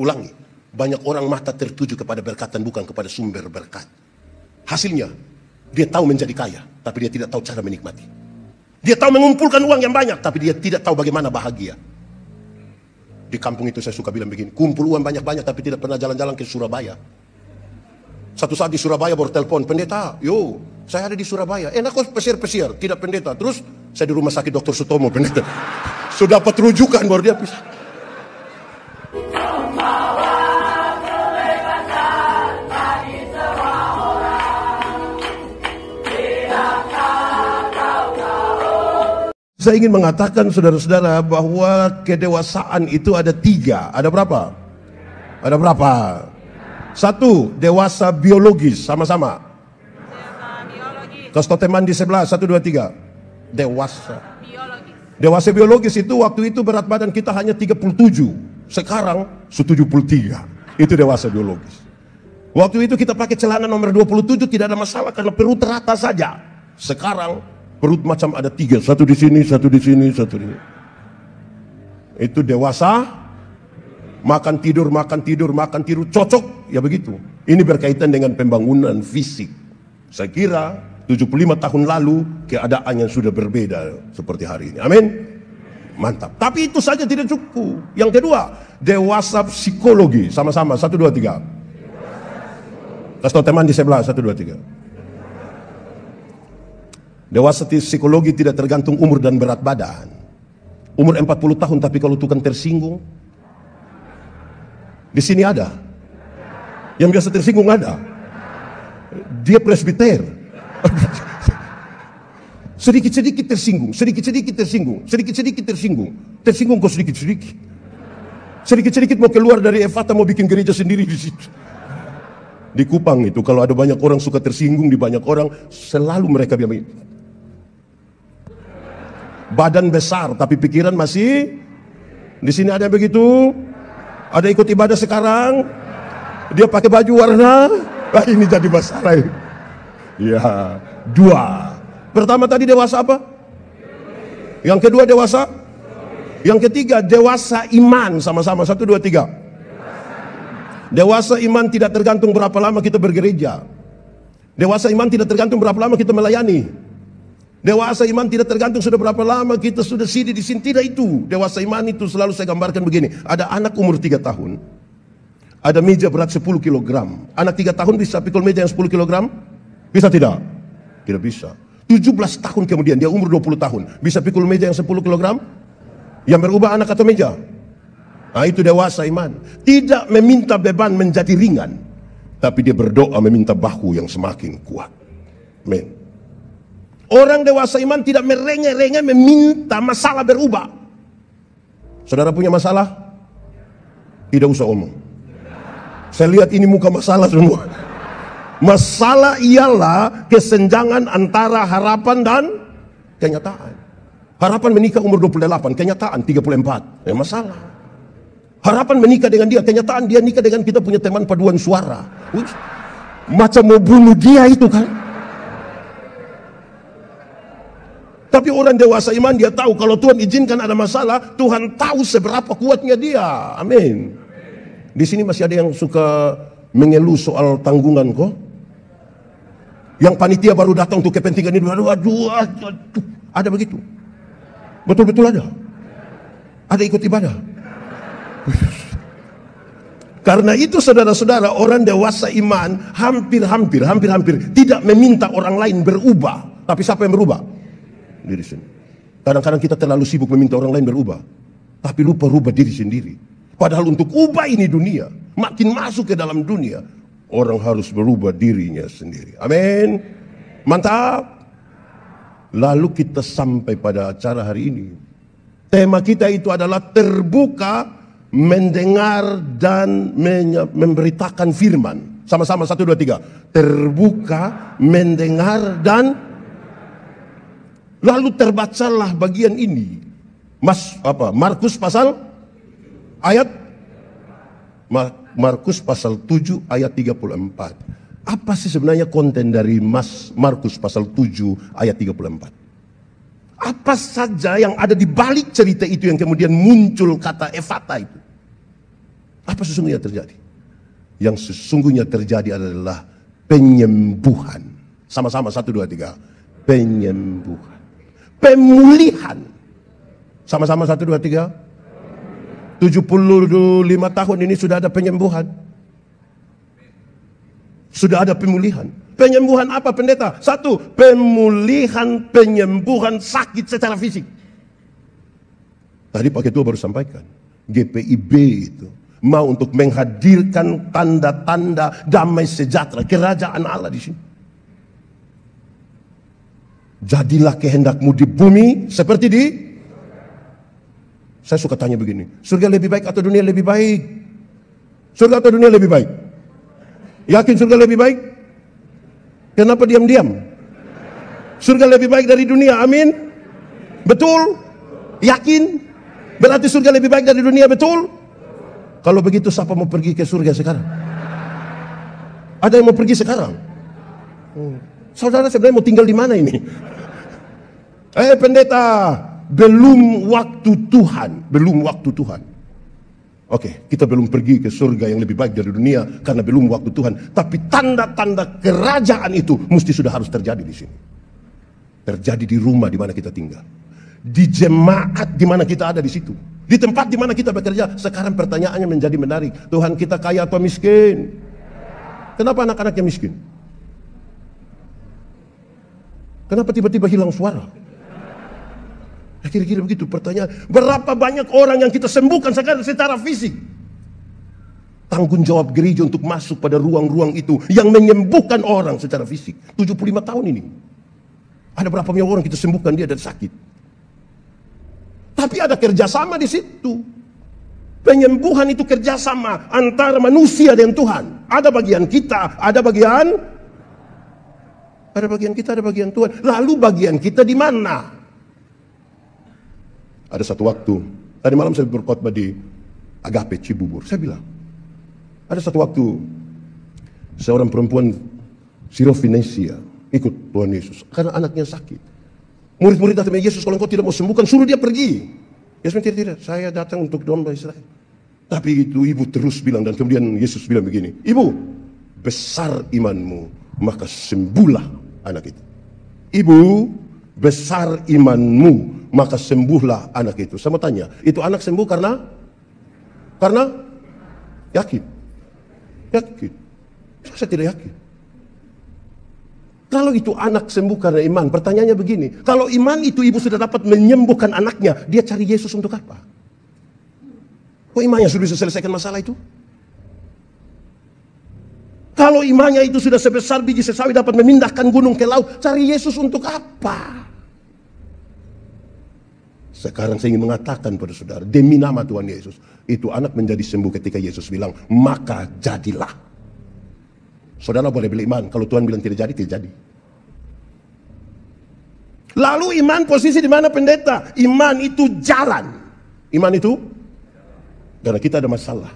Ulangi, banyak orang mata tertuju kepada berkat dan bukan kepada sumber berkat. Hasilnya, dia tahu menjadi kaya, tapi dia tidak tahu cara menikmati. Dia tahu mengumpulkan uang yang banyak, tapi dia tidak tahu bagaimana bahagia. Di kampung itu saya suka bilang begini, kumpul uang banyak-banyak tapi tidak pernah jalan-jalan ke Surabaya. Satu saat di Surabaya baru telepon, pendeta, yo, saya ada di Surabaya. Enak kok pesiar-pesiar, tidak pendeta. Terus saya di rumah sakit Dr. Sutomo, pendeta. Sudah dapat rujukan baru dia bisa. Saya ingin mengatakan saudara-saudara bahwa kedewasaan itu ada 3. Ada berapa? Ada berapa? 1, dewasa biologis, sama-sama. Kasih teman di sebelah, 1, 2, 3. Dewasa biologis. Dewasa biologis itu waktu itu berat badan kita hanya 37. Sekarang 73. Itu dewasa biologis. Waktu itu kita pakai celana nomor 27 tidak ada masalah karena perut rata saja. Sekarang perut macam ada 3, satu di sini, satu di sini, satu di sini. Itu dewasa, makan tidur, cocok, ya begitu. Ini berkaitan dengan pembangunan fisik. Saya kira 75 tahun lalu keadaan yang sudah berbeda seperti hari ini. Amin. Mantap. Tapi itu saja tidak cukup. Yang kedua, dewasa psikologi. Sama-sama, 1, 2, 3. Kasih tahu teman di sebelah, 1, 2, 3. Dewasa psikologi tidak tergantung umur dan berat badan. Umur 40 tahun tapi kalau tukang tersinggung, di sini ada. Yang biasa tersinggung ada. Dia presbiter. Sedikit-sedikit tersinggung, sedikit-sedikit tersinggung, sedikit-sedikit tersinggung. Tersinggung kok sedikit-sedikit. Sedikit-sedikit mau keluar dari Efata mau bikin gereja sendiri di situ. Di Kupang itu kalau ada banyak orang suka tersinggung di banyak orang, selalu mereka bilang badan besar tapi pikiran masih di sini. Ada yang begitu? Ada ikut ibadah sekarang? Dia pakai baju warna? Nah, ini jadi masalah. Ya, 2. Pertama tadi dewasa apa? Yang kedua dewasa? Yang ketiga dewasa iman. Sama-sama, 1, 2, 3. Dewasa iman tidak tergantung berapa lama kita bergereja. Dewasa iman tidak tergantung berapa lama kita melayani. Dewasa iman tidak tergantung sudah berapa lama kita sudah sidi di sini. Tidak itu. Dewasa iman itu selalu saya gambarkan begini. Ada anak umur 3 tahun. Ada meja berat 10 kg. Anak 3 tahun bisa pikul meja yang 10 kg? Bisa tidak? Tidak bisa. 17 tahun kemudian dia umur 20 tahun. Bisa pikul meja yang 10 kg? Yang berubah anak atau meja? Nah, itu dewasa iman. Tidak meminta beban menjadi ringan, tapi dia berdoa meminta bahu yang semakin kuat. Amin. Orang dewasa iman tidak merengek-rengek meminta masalah berubah. Saudara punya masalah? Tidak usah omong. Saya lihat ini muka masalah semua. Masalah ialah kesenjangan antara harapan dan kenyataan. Harapan menikah umur 28, kenyataan 34. Masalah. Harapan menikah dengan dia, kenyataan dia nikah dengan kita punya teman paduan suara. Macam mau bunuh dia itu kan. Tapi orang dewasa iman dia tahu kalau Tuhan izinkan ada masalah, Tuhan tahu seberapa kuatnya dia. Amin. Di sini masih ada yang suka mengeluh soal tanggungan kok. Yang panitia baru datang untuk kepentingan ini, aduh. Ada begitu. Betul-betul ada. Ada ikut ibadah. Karena itu saudara-saudara, orang dewasa iman hampir tidak meminta orang lain berubah. Tapi siapa yang berubah? Diri sendiri. Kadang-kadang kita terlalu sibuk meminta orang lain berubah, tapi lupa rubah diri sendiri. Padahal untuk ubah ini dunia, makin masuk ke dalam dunia, orang harus berubah dirinya sendiri. Amin. Mantap. Lalu kita sampai pada acara hari ini. Tema kita itu adalah terbuka, mendengar dan memberitakan firman. Sama-sama 1, 2, 3. Terbuka, mendengar dan lalu terbacalah bagian ini. Markus pasal ayat Markus pasal 7 ayat 34. Apa sih sebenarnya konten dari Markus pasal 7 ayat 34? Apa saja yang ada di balik cerita itu yang kemudian muncul kata Efata itu? Apa sesungguhnya terjadi? Yang sesungguhnya terjadi adalah penyembuhan. Sama-sama 1, 2, 3. Penyembuhan. Pemulihan. Sama-sama 1, 2, 3. 75 tahun ini sudah ada penyembuhan. Sudah ada pemulihan. Penyembuhan apa pendeta? 1, pemulihan, penyembuhan sakit secara fisik. Tadi Pak Ketua baru sampaikan, GPIB itu mau untuk menghadirkan tanda-tanda damai sejahtera kerajaan Allah di sini. Jadilah kehendakmu di bumi seperti di... Saya suka tanya begini, surga lebih baik atau dunia lebih baik? Surga atau dunia lebih baik? Yakin surga lebih baik? Kenapa diam-diam? Surga lebih baik dari dunia, amin? Betul? Yakin? Berarti surga lebih baik dari dunia, betul? Kalau begitu siapa mau pergi ke surga sekarang? Ada yang mau pergi sekarang? Saudara sebenarnya mau tinggal di mana ini? Pendeta, belum waktu Tuhan. Belum waktu Tuhan. Oke, kita belum pergi ke surga yang lebih baik dari dunia karena belum waktu Tuhan. Tapi tanda-tanda kerajaan itu mesti sudah harus terjadi di sini. Terjadi di rumah di mana kita tinggal. Di jemaat di mana kita ada di situ. Di tempat di mana kita bekerja. Sekarang pertanyaannya menjadi menarik. Tuhan kita kaya atau miskin? Kenapa anak-anaknya miskin? Kenapa tiba-tiba hilang suara? Kira-kira begitu pertanyaan. Berapa banyak orang yang kita sembuhkan sekarang secara fisik? Tanggung jawab gereja untuk masuk pada ruang-ruang itu yang menyembuhkan orang secara fisik. 75 tahun ini. Ada berapa banyak orang kita sembuhkan dia dari sakit. Tapi ada kerjasama di situ. Penyembuhan itu kerjasama antara manusia dan Tuhan. Ada bagian kita, ada bagian kita, ada bagian Tuhan. Lalu bagian kita di mana? Ada satu waktu, tadi malam saya berkhotbah di Agape Cibubur. Saya bilang, ada satu waktu seorang perempuan Syrofinesia ikut Tuhan Yesus karena anaknya sakit. Murid-murid datang, Yesus kalau engkau tidak mau sembuhkan, suruh dia pergi. Yesus tidak, saya datang untuk domba Israel. Tapi itu ibu terus bilang, dan kemudian Yesus bilang begini, ibu, besar imanmu, maka sembuhlah anak itu. Ibu, besar imanmu, maka sembuhlah anak itu. Saya mau tanya, itu anak sembuh karena yakin? Yakin? Saya tidak yakin. Kalau itu anak sembuh karena iman, pertanyaannya begini, kalau iman itu ibu sudah dapat menyembuhkan anaknya, dia cari Yesus untuk apa? Kok imannya sudah bisa selesaikan masalah itu? Kalau imannya itu sudah sebesar biji sesawi dapat memindahkan gunung ke laut, cari Yesus untuk apa? Sekarang saya ingin mengatakan pada saudara, demi nama Tuhan Yesus, itu anak menjadi sembuh ketika Yesus bilang, maka jadilah. Saudara boleh beli iman, kalau Tuhan bilang tidak jadi, tidak jadi. Lalu iman posisi di mana pendeta? Iman itu jalan. Iman itu, karena kita ada masalah,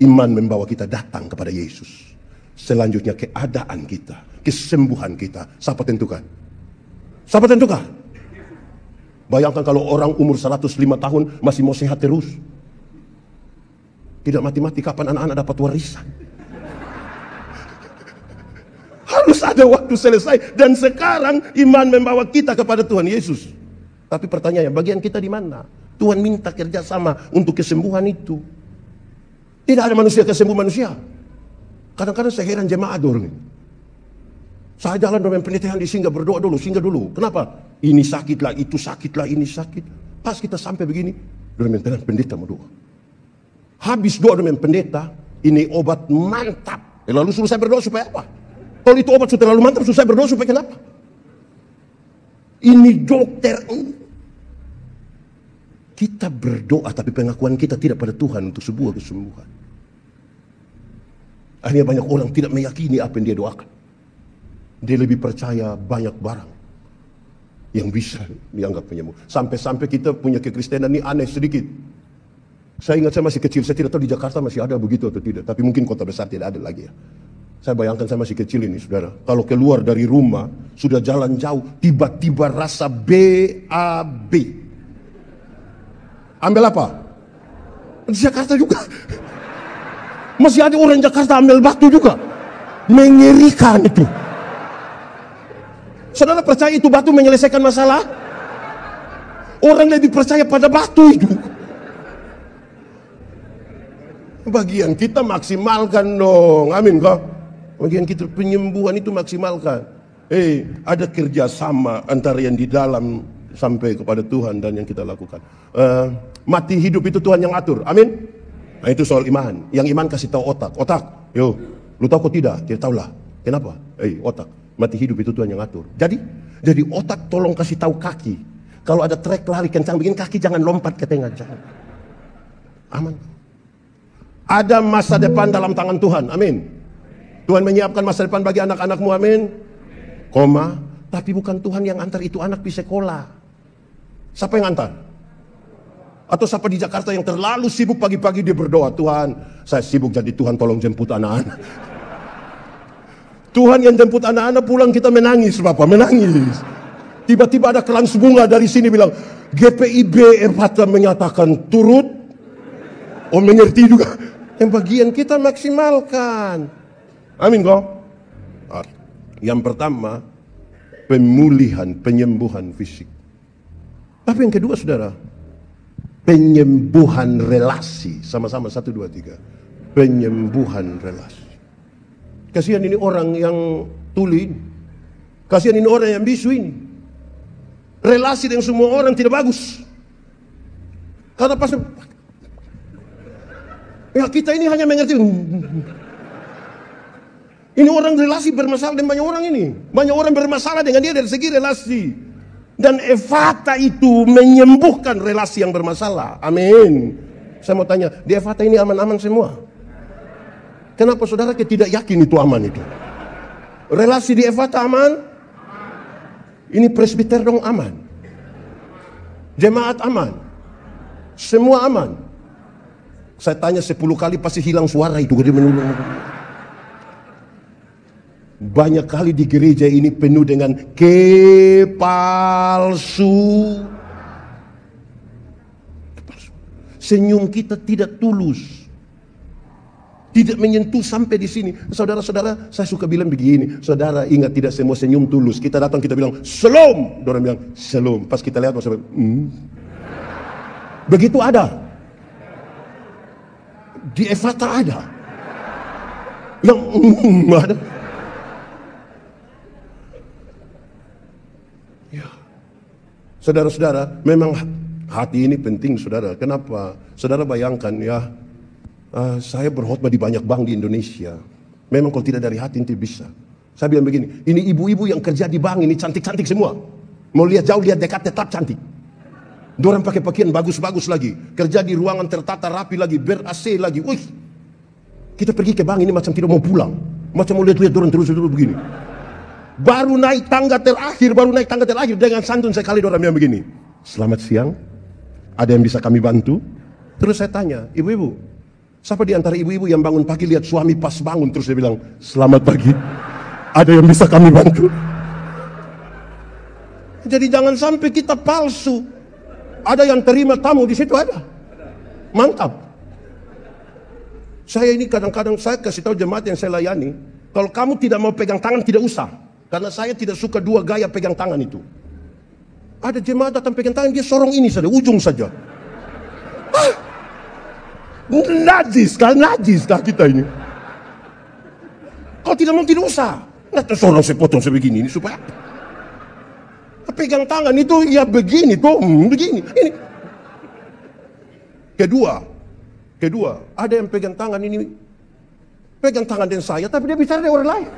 iman membawa kita datang kepada Yesus. Selanjutnya keadaan kita, kesembuhan kita, siapa tentukan? Siapa tentukan? Bayangkan kalau orang umur 105 tahun masih mau sehat terus. Tidak mati-mati, kapan anak-anak dapat warisan? Harus ada waktu selesai. Dan sekarang iman membawa kita kepada Tuhan Yesus. Tapi pertanyaannya, bagian kita di mana? Tuhan minta kerjasama untuk kesembuhan itu. Tidak ada manusia kesembuh manusia. Kadang-kadang saya heran jemaat orang ini. Saya jalan dengan pendeta yang di singgah, berdoa dulu, singgah dulu. Kenapa? Ini sakitlah, itu sakitlah, ini sakit. Pas kita sampai begini, dengan pendeta mau doa. Habis doa dengan pendeta, ini obat mantap. Lalu suruh saya berdoa supaya apa? Kalau itu obat sudah terlalu mantap, suruh saya berdoa supaya kenapa? Ini dokter ini. Kita berdoa, tapi pengakuan kita tidak pada Tuhan untuk sebuah kesembuhan. Akhirnya banyak orang tidak meyakini apa yang dia doakan. Dia lebih percaya banyak barang yang bisa dianggap penyembuh. Sampai-sampai kita punya kekristenan ini aneh sedikit. Saya ingat saya masih kecil, saya tidak tahu di Jakarta masih ada begitu atau tidak. Tapi mungkin kota besar tidak ada lagi ya. Saya bayangkan saya masih kecil ini saudara. Kalau keluar dari rumah, sudah jalan jauh, tiba-tiba rasa BAB. Ambil apa? Di Jakarta juga. Masih ada orang Jakarta ambil batu juga. Mengerikan itu. Saudara percaya itu batu menyelesaikan masalah? Orang lebih percaya pada batu itu. Bagian kita maksimalkan dong. Amin kok. Bagian kita penyembuhan itu maksimalkan. Ada kerjasama antara yang di dalam sampai kepada Tuhan dan yang kita lakukan. Mati hidup itu Tuhan yang atur. Amin. Nah itu soal iman. Yang iman kasih tahu otak. Otak, yo, lu tahu kok tidak? Tidak tahulah. Kenapa? Otak. Mati hidup itu Tuhan yang atur. Jadi otak tolong kasih tahu kaki. Kalau ada trek lari kencang begini, kaki jangan lompat ke tengah. Jangan. Aman. Ada masa depan dalam tangan Tuhan. Amin. Tuhan menyiapkan masa depan bagi anak-anakmu. Amin. Koma. Tapi bukan Tuhan yang antar itu anak di sekolah. Siapa yang antar? Atau siapa di Jakarta yang terlalu sibuk pagi-pagi dia berdoa, Tuhan, saya sibuk jadi Tuhan tolong jemput anak-anak. Tuhan yang jemput anak-anak pulang kita menangis, Bapak, menangis. Tiba-tiba ada kelang bunga dari sini bilang, GPIB Ephatha menyatakan turut. Oh mengerti juga. Yang bagian kita maksimalkan. Amin kok. Yang pertama, pemulihan, penyembuhan fisik. Tapi yang kedua saudara, penyembuhan relasi. Sama-sama 1, 2, 3. Penyembuhan relasi. Kasihan ini orang yang tuli. Kasihan ini orang yang bisu ini. Relasi dengan semua orang tidak bagus. Karena pas ya kita ini hanya mengerti. Ini orang relasi bermasalah dengan banyak orang ini. Banyak orang bermasalah dengan dia dari segi relasi. Dan Ephatha itu menyembuhkan relasi yang bermasalah. Amin. Saya mau tanya, di Ephatha ini aman-aman semua? Kenapa saudara tidak yakin itu aman itu? Relasi di Ephatha aman? Ini presbiter dong aman. Jemaat aman. Semua aman. Saya tanya 10 kali pasti hilang suara itu. Banyak kali di gereja ini penuh dengan kepalsu. Senyum kita tidak tulus. Tidak menyentuh sampai di sini. Saudara-saudara, saya suka bilang begini. Saudara ingat tidak semua senyum tulus. Kita datang kita bilang shalom. Orang bilang shalom. Pas kita lihat maksudnya, begitu ada. Di Ephatha ada. Yang ada. Ya. Saudara-saudara, memang hati ini penting saudara. Kenapa? Saudara bayangkan ya. Saya berkhotbah di banyak bank di Indonesia. Memang kalau tidak dari hati itu bisa. Saya bilang begini, ini ibu-ibu yang kerja di bank ini cantik-cantik semua. Mau lihat jauh, lihat dekat, tetap cantik. Dorang pakai pakaian bagus-bagus lagi. Kerja di ruangan tertata rapi lagi, ber-AC lagi. Wih, kita pergi ke bank ini macam tidak mau pulang. Macam mau lihat-lihat dorang terus begini. Baru naik tangga terakhir dengan santun sekali dorang bilang begini. Selamat siang, ada yang bisa kami bantu? Terus saya tanya, ibu-ibu, siapa di antara ibu-ibu yang bangun pagi lihat suami pas bangun terus dia bilang, selamat pagi, ada yang bisa kami bantu? Jadi jangan sampai kita palsu. Ada yang terima tamu di situ ada. Mantap. Saya ini kadang-kadang saya kasih tahu jemaat yang saya layani, kalau kamu tidak mau pegang tangan tidak usah. Karena saya tidak suka dua gaya pegang tangan itu. Ada jemaat datang pegang tangan dia sorong ini saja, ujung saja. Najis kah kita ini? Kalau tidak mau tidak usah. Nah, sorong sepotong sebegini ini supaya apa? Pegang tangan itu ya begini tuh, begini. Ini. Kedua, ada yang pegang tangan ini, pegang tangan dengan saya, tapi dia bicara dengan orang lain.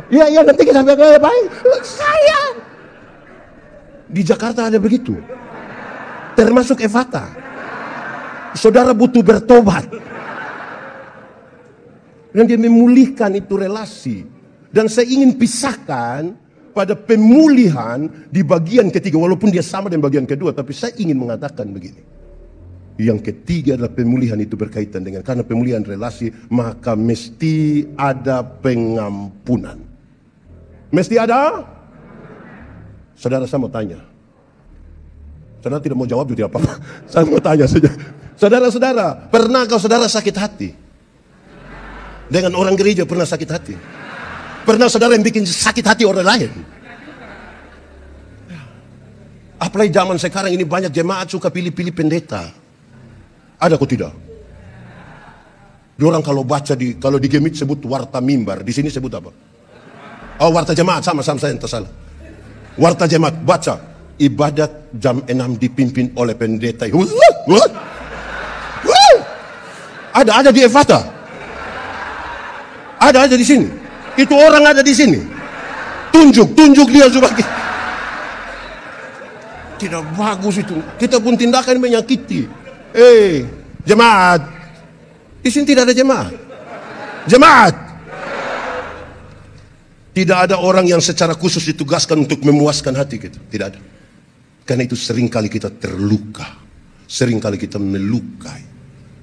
Ya nanti kita pegang baik. Saya di Jakarta ada begitu, termasuk Ephatha. Saudara butuh bertobat. Dan dia memulihkan itu relasi. Dan saya ingin pisahkan pada pemulihan di bagian ketiga. Walaupun dia sama dengan bagian kedua. Tapi saya ingin mengatakan begini. Yang ketiga adalah pemulihan itu berkaitan dengan. Karena pemulihan relasi. Maka mesti ada pengampunan. Mesti ada. Saudara saya mau tanya. Saudara tidak mau jawab juga tidak apa-apa. Saya mau tanya saja. Saudara-saudara, pernah kau saudara sakit hati? Dengan orang gereja pernah sakit hati? Pernah saudara yang bikin sakit hati orang lain? Apalagi zaman sekarang ini banyak jemaat suka pilih-pilih pendeta. Ada kok tidak? Diorang kalau baca kalau di Gemit sebut warta mimbar, di sini sebut apa? Oh, warta jemaat, sama saya yang tersalah. Warta jemaat, baca ibadat jam 6 dipimpin oleh pendeta. Ada di Efata. Ada di sini. Itu orang ada di sini. Tunjuk dia sebagai. Tidak bagus itu. Kita pun tindakan menyakiti. Jemaat. Di sini tidak ada jemaat. Jemaat. Tidak ada orang yang secara khusus ditugaskan untuk memuaskan hati kita. Tidak ada. Karena itu seringkali kita terluka. Seringkali kita melukai.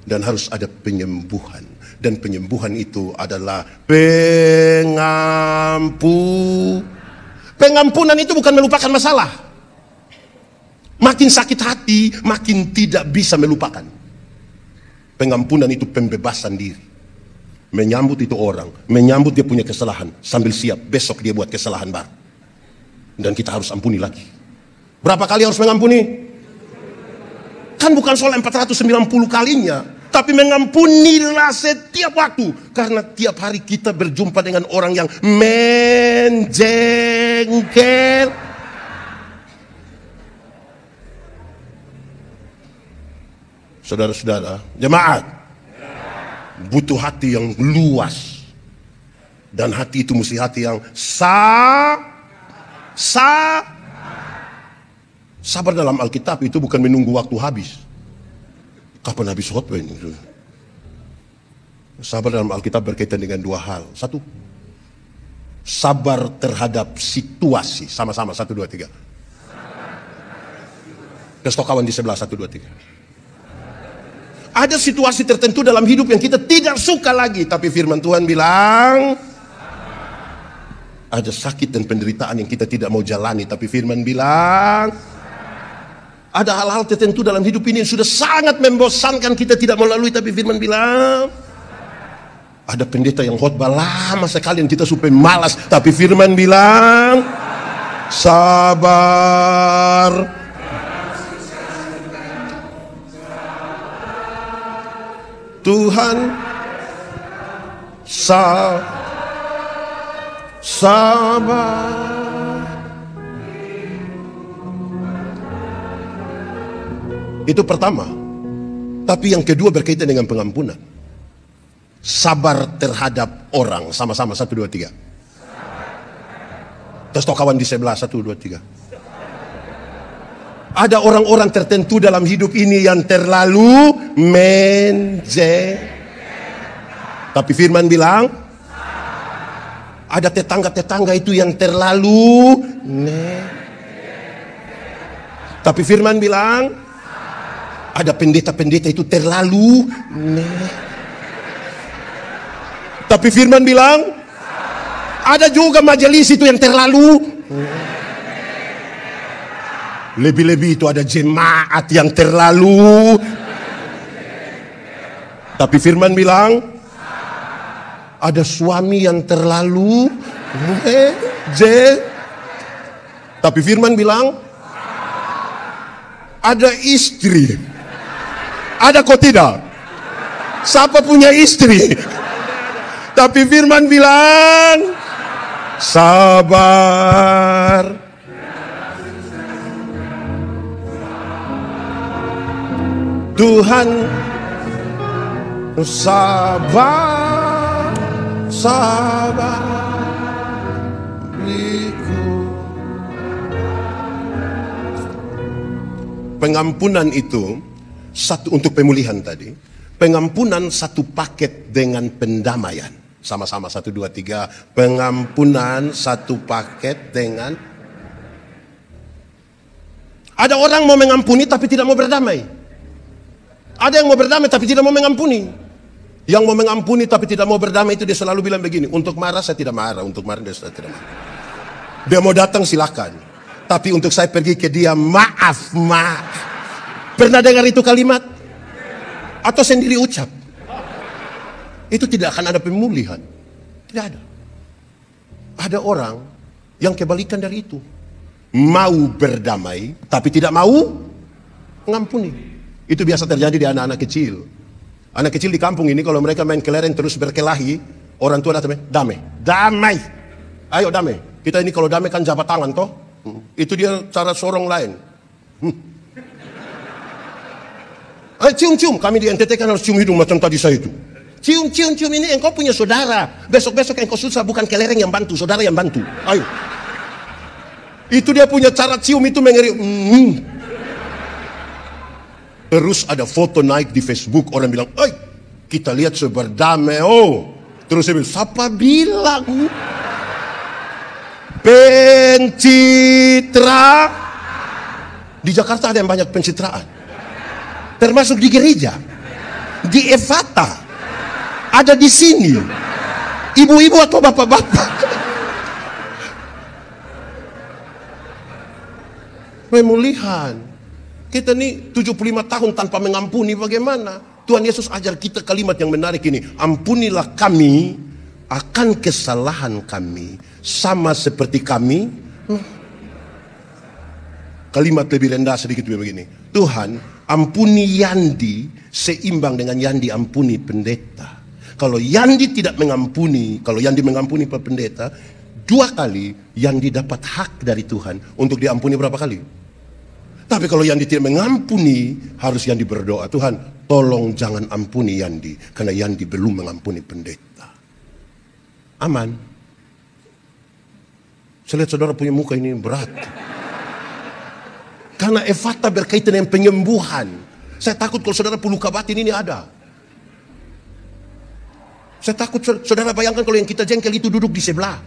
Dan harus ada penyembuhan. Dan penyembuhan itu adalah pengampunan itu bukan melupakan masalah. Makin sakit hati, makin tidak bisa melupakan. Pengampunan itu pembebasan diri. Menyambut itu orang, menyambut dia punya kesalahan, sambil siap besok dia buat kesalahan baru. Dan kita harus ampuni lagi. Berapa kali harus mengampuni? Kan bukan soal 490 kalinya, tapi mengampunilah setiap waktu. Karena tiap hari kita berjumpa dengan orang yang menjengkel. Saudara-saudara, jemaat butuh hati yang luas. Dan hati itu mesti hati yang sabar dalam Alkitab itu bukan menunggu waktu habis. Kapan habis khotbah ini? Sabar dalam Alkitab berkaitan dengan dua hal. Satu, sabar terhadap situasi. Sama-sama, 1, 2, 3. Kasih kawan di sebelah, 1, 2, 3. Ada situasi tertentu dalam hidup yang kita tidak suka lagi, tapi firman Tuhan bilang ada sakit dan penderitaan yang kita tidak mau jalani, tapi firman bilang ada hal-hal tertentu dalam hidup ini yang sudah sangat membosankan kita tidak mau lalui, tapi firman bilang ada pendeta yang khotbah lama sekali yang kita supaya malas, tapi firman bilang sabar. Tuhan sabar. Itu pertama. Tapi yang kedua berkaitan dengan pengampunan. Sabar terhadap orang. Sama-sama, 1, 2, 3. Terus kawan di sebelah, 1, 2, 3. Ada orang-orang tertentu dalam hidup ini yang terlalu tapi firman bilang ada tetangga-tetangga itu yang terlalu tapi firman bilang ada pendeta-pendeta itu terlalu tapi firman bilang ada juga majelis itu yang terlalu lebih-lebih itu ada jemaat yang terlalu. Tapi firman bilang ada suami yang terlalu tapi firman bilang ada istri. Ada kok tidak? Siapa punya istri? Tapi firman bilang sabar. Tuhan sabar, sabar pengampunan itu satu untuk pemulihan tadi. Pengampunan satu paket dengan pendamaian. Sama-sama 1, 2, 3. Pengampunan satu paket dengan. Ada orang mau mengampuni tapi tidak mau berdamai. Ada yang mau berdamai tapi tidak mau mengampuni. Yang mau mengampuni tapi tidak mau berdamai itu dia selalu bilang begini, untuk marah saya tidak marah, untuk marah saya tidak marah. Dia mau datang silakan. Tapi untuk saya pergi ke dia, maaf. Pernah dengar itu kalimat? Atau sendiri ucap. Itu tidak akan ada pemulihan. Tidak ada. Ada orang yang kebalikan dari itu. Mau berdamai, tapi tidak mau mengampuni. Itu biasa terjadi di anak-anak kecil. Anak kecil di kampung ini kalau mereka main kelereng terus berkelahi, orang tua datang, damai, damai. Ayo damai. Kita ini kalau damai kan jabat tangan toh. Itu dia cara sorong lain. Ayo cium-cium. Kami di NTT kan harus cium hidung macam tadi saya itu. Cium-cium ini engkau punya saudara. Besok-besok engkau susah bukan kelereng yang bantu, saudara yang bantu. Ayo. Itu dia punya cara cium itu mengeri. Terus ada foto naik di Facebook, orang bilang, "Oi, kita lihat seberdamai." Oh, terus saya bilang, "Siapa bilang?" Pencitra. Di Jakarta ada yang banyak pencitraan. Termasuk di gereja. Di Evata. Ada di sini. Ibu-ibu atau bapak-bapak. Pemulihan. Kita nih 75 tahun tanpa mengampuni, bagaimana? Tuhan Yesus ajar kita kalimat yang menarik ini. Ampunilah kami akan kesalahan kami, sama seperti kami. Kalimat lebih rendah sedikit begini. Tuhan, ampuni Yandi seimbang dengan Yandi ampuni pendeta. Kalau Yandi tidak mengampuni, kalau Yandi mengampuni Pak Pendeta, 2 kali Yandi dapat hak dari Tuhan untuk diampuni berapa kali? Tapi kalau Yandi tidak mengampuni, harus Yandi berdoa, Tuhan tolong jangan ampuni Yandi, karena Yandi belum mengampuni pendeta. Aman. Saya lihat saudara punya muka ini berat. Karena Evata berkaitan dengan penyembuhan. Saya takut kalau saudara luka batin ini ada. Saya takut saudara bayangkan kalau yang kita jengkel itu duduk di sebelah.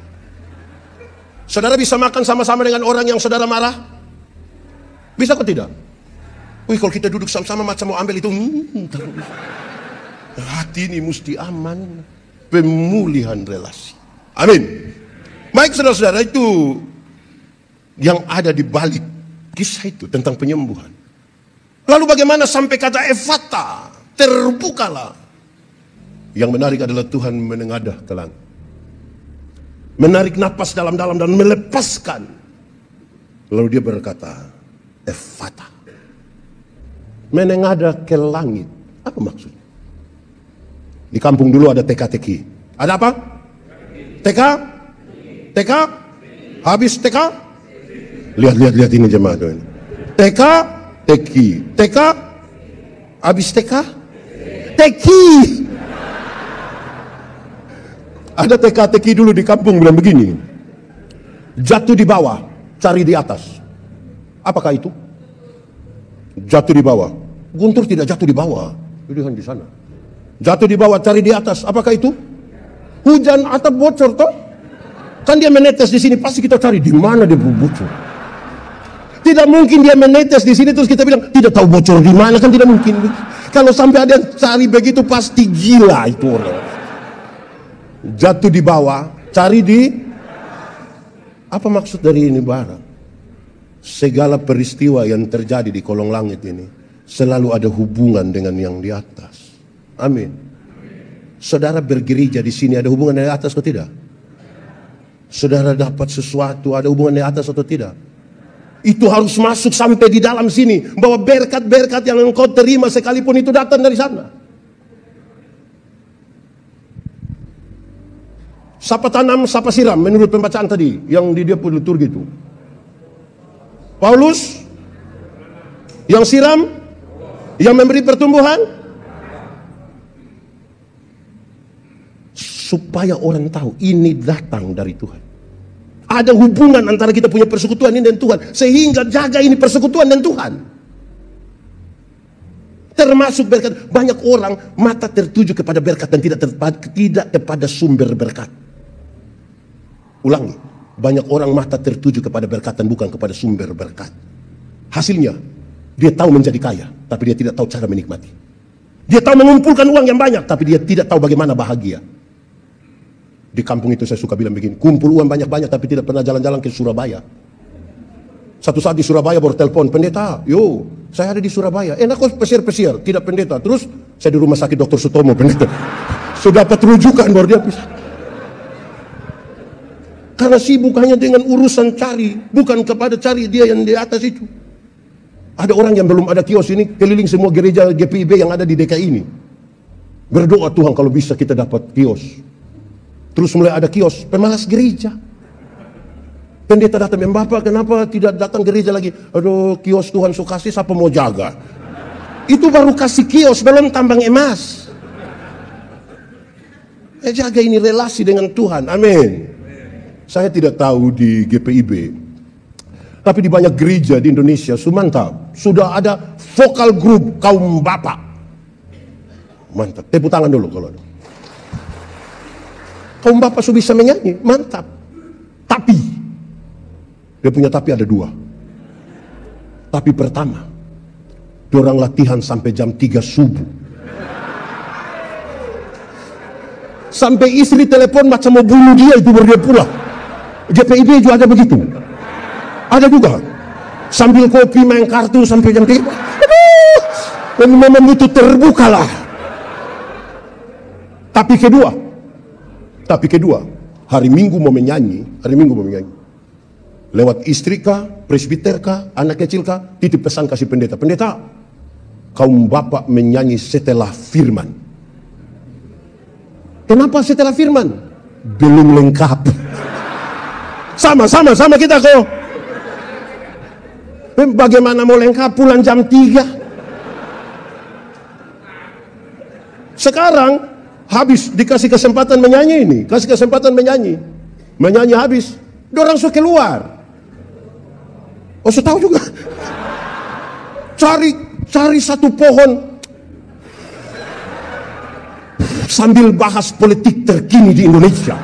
Saudara bisa makan sama-sama dengan orang yang saudara marah? Bisa kok tidak? Wih, kalau kita duduk sama-sama macam mau ambil itu, hati ini mesti aman. Pemulihan relasi. Amin. Baik saudara-saudara, itu yang ada di balik kisah itu tentang penyembuhan. Lalu bagaimana sampai kata Evata, terbukalah. Yang menarik adalah Tuhan menengadah ke langit. Menarik napas dalam-dalam dan melepaskan. Lalu dia berkata, Evata. Menengadah ke langit. Apa maksudnya? Di kampung dulu ada TK-TK. Ada apa? TK? TK? Habis TK? Lihat ini jemaah ini. TK? TK. TK? Habis TK? TK. Ada TK-TK dulu di kampung bilang begini. Jatuh di bawah, cari di atas. Apakah itu? Jatuh di bawah. Guntur tidak jatuh di bawah. Dia di sana. Jatuh di bawah, cari di atas. Apakah itu? Hujan atap bocor toh? Kan dia menetes di sini, pasti kita cari di mana dia bocor. Tidak mungkin dia menetes di sini terus kita bilang tidak tahu bocor di mana, kan tidak mungkin. Kalau sampai ada yang cari begitu pasti gila itu orang. Jatuh di bawah, cari di. Apa maksud dari ini barang? Segala peristiwa yang terjadi di kolong langit ini selalu ada hubungan dengan yang di atas. Amin. Saudara bergereja di sini ada hubungan dengan atas atau tidak? Saudara dapat sesuatu ada hubungan dengan atas atau tidak? Itu harus masuk sampai di dalam sini, bahwa berkat-berkat yang engkau terima sekalipun itu datang dari sana. Siapa tanam, siapa siram menurut pembacaan tadi yang di dia pun liturgi itu. Paulus yang siram, yang memberi pertumbuhan, supaya orang tahu ini datang dari Tuhan. Ada hubungan antara kita punya persekutuan ini dan Tuhan, sehingga jaga ini persekutuan dan Tuhan. Termasuk berkat. Banyak orang mata tertuju kepada berkat dan tidak kepada sumber berkat. Ulangi, banyak orang mata tertuju kepada berkat dan bukan kepada sumber berkat. Hasilnya, dia tahu menjadi kaya, tapi dia tidak tahu cara menikmati. Dia tahu mengumpulkan uang yang banyak, tapi dia tidak tahu bagaimana bahagia. Di kampung itu saya suka bilang begini, kumpul uang banyak-banyak tapi tidak pernah jalan-jalan ke Surabaya. Satu saat di Surabaya baru telepon, pendeta, yo saya ada di Surabaya. Enak kok pesiar-pesiar, tidak pendeta. Terus Saya di rumah sakit Dr. Sutomo, pendeta. Sudah dapat rujukan baru dia bisa. Karena sibuk hanya dengan urusan cari, bukan kepada cari dia yang di atas itu. Ada orang yang belum ada kios ini keliling semua gereja GPIB yang ada di DKI ini. Berdoa, Tuhan kalau bisa kita dapat kios. Terus mulai ada kios, pemalas gereja. Pendeta datang, Bapak kenapa tidak datang gereja lagi? Aduh, kios Tuhan suka kasih, siapa mau jaga? Itu baru kasih kios, belum tambang emas. Jaga ini relasi dengan Tuhan, amin. Saya tidak tahu di GPIB, tapi di banyak gereja di Indonesia, mantap, sudah ada vokal grup kaum bapak. Mantap, tepuk tangan dulu kalau ada. Kaum bapak sudah bisa menyanyi, mantap. Tapi, dia punya tapi ada dua. Tapi pertama, diorang latihan sampai jam 3 subuh. Sampai istri telepon macam mau bunuh dia, itu baru dia pulang. GPIB juga ada begitu. Ada juga. Sambil kopi main kartu sampai jam 3. Aduh, memang itu terbukalah. Tapi kedua, hari Minggu mau menyanyi, lewat istri kah, presbiter kah, anak kecil kah, titip pesan kasih pendeta. Pendeta, kaum bapak menyanyi setelah firman. Kenapa setelah firman? Belum lengkap. Sama kita kok. Bagaimana mau lengkap pulang jam 3? Sekarang habis dikasih kesempatan menyanyi ini, menyanyi habis, dorang suka keluar. Oh, saya tahu juga. Cari satu pohon sambil bahas politik terkini di Indonesia.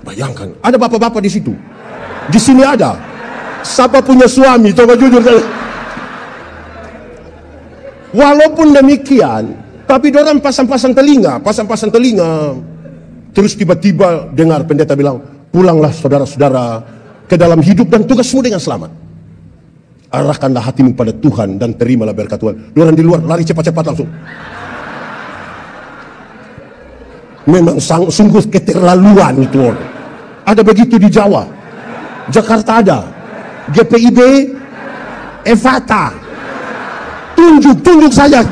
Bayangkan, ada bapak-bapak di situ. Di sini ada. Siapa punya suami? Coba jujur saja. Walaupun demikian, tapi dorang pasang-pasang telinga. Terus tiba-tiba dengar pendeta bilang, pulanglah saudara-saudara ke dalam hidup dan tugasmu dengan selamat. Arahkanlah hatimu pada Tuhan dan terimalah berkat Tuhan. Dorang di luar lari cepat-cepat langsung. Memang sungguh keterlaluan itu orang. Ada begitu di Jawa, Jakarta ada, GPIB, Evata, tunjuk saja.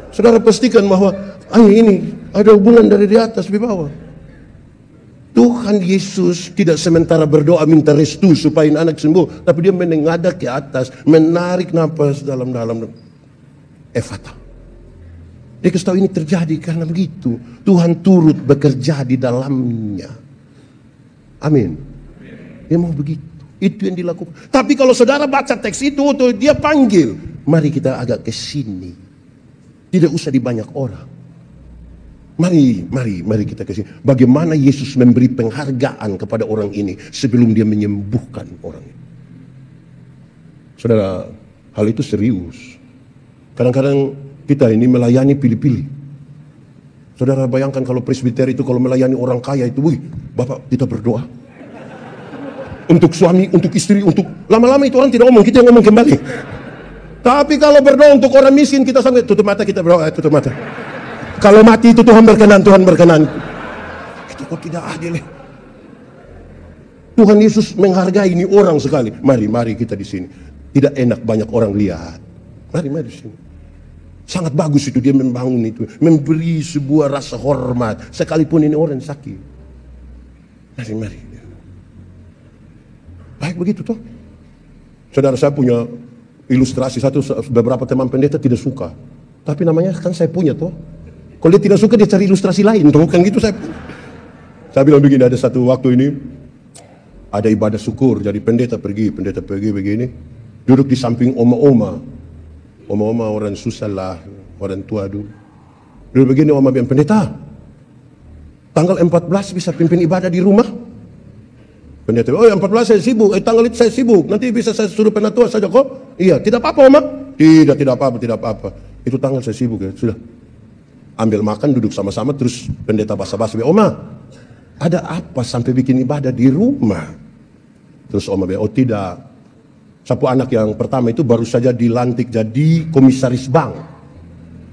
Saudara pastikan bahwa ini ada hubungan dari di atas di bawah. Tuhan Yesus tidak sementara berdoa minta restu supaya anak sembuh, tapi dia menengadah ke atas, menarik napas dalam-dalam. Evata. Dia kasih tahu ini terjadi karena begitu. Tuhan turut bekerja di dalamnya. Amin. Dia mau begitu. Itu yang dilakukan. Tapi kalau saudara baca teks itu, dia panggil. Mari kita agak ke sini. Tidak usah di banyak orang. Mari kita ke sini. Bagaimana Yesus memberi penghargaan kepada orang ini sebelum dia menyembuhkan orang ini. Saudara, hal itu serius. Kadang-kadang kita ini melayani pilih-pilih. Saudara bayangkan kalau presbiter itu kalau melayani orang kaya itu, wih, Bapak kita berdoa. Untuk suami, untuk istri, untuk lama-lama itu orang tidak ngomong, kita yang ngomong kembali. Tapi kalau berdoa untuk orang miskin kita sampai tutup mata, kita berdoa, tutup mata. Kalau mati itu Tuhan berkenan. Itu kok tidak adil. Tuhan Yesus menghargai ini orang sekali. Mari kita di sini. Tidak enak banyak orang lihat. Mari di sini. Sangat bagus itu dia membangun itu, memberi sebuah rasa hormat sekalipun ini orang sakit. Mari. Baik begitu toh. Saudara, saya punya ilustrasi beberapa teman pendeta tidak suka. Tapi namanya kan saya punya toh. Kalau dia tidak suka dia cari ilustrasi lain toh, kan gitu saya. Saya bilang begini, ada satu waktu ini ada ibadah syukur, jadi pendeta pergi begini, duduk di samping oma-oma orang susah lah, orang tua dulu. Dulu begini oma bilang, pendeta, tanggal 14 bisa pimpin ibadah di rumah? Pendeta, oh 14 saya sibuk, tanggal itu saya sibuk, nanti bisa saya suruh penatua saja kok? Iya, tidak apa-apa oma? Tidak apa-apa. Itu tanggal saya sibuk ya, sudah. Ambil makan, duduk sama-sama, terus pendeta basa-basi, oma, ada apa sampai bikin ibadah di rumah? Terus Oma bilang, oh tidak. Sapu anak yang pertama itu baru saja dilantik jadi komisaris bank.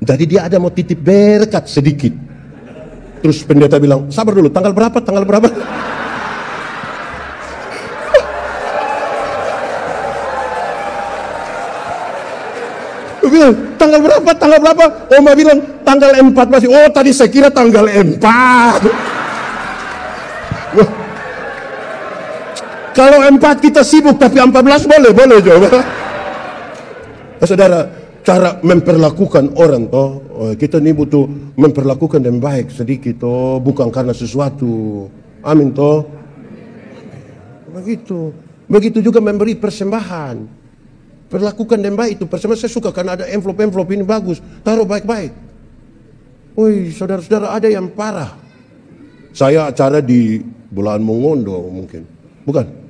Jadi dia ada mau titip berkat sedikit. Terus pendeta bilang, sabar dulu, tanggal berapa, tanggal berapa? Bilang, tanggal berapa, tanggal berapa? Oma bilang, tanggal 4 masih. Oh tadi saya kira tanggal 4. Kalau 4 kita sibuk, tapi 14 boleh coba. Saudara, cara memperlakukan orang toh, kita ini butuh memperlakukan dengan baik sedikit toh, bukan karena sesuatu. Amin toh. Begitu. Begitu juga memberi persembahan. Perlakukan dengan baik itu persembahan. Saya suka karena ada envelope ini bagus, taruh baik-baik. Woi, saudara-saudara, ada yang parah. Saya acara di Bulan Mongondo mungkin, bukan?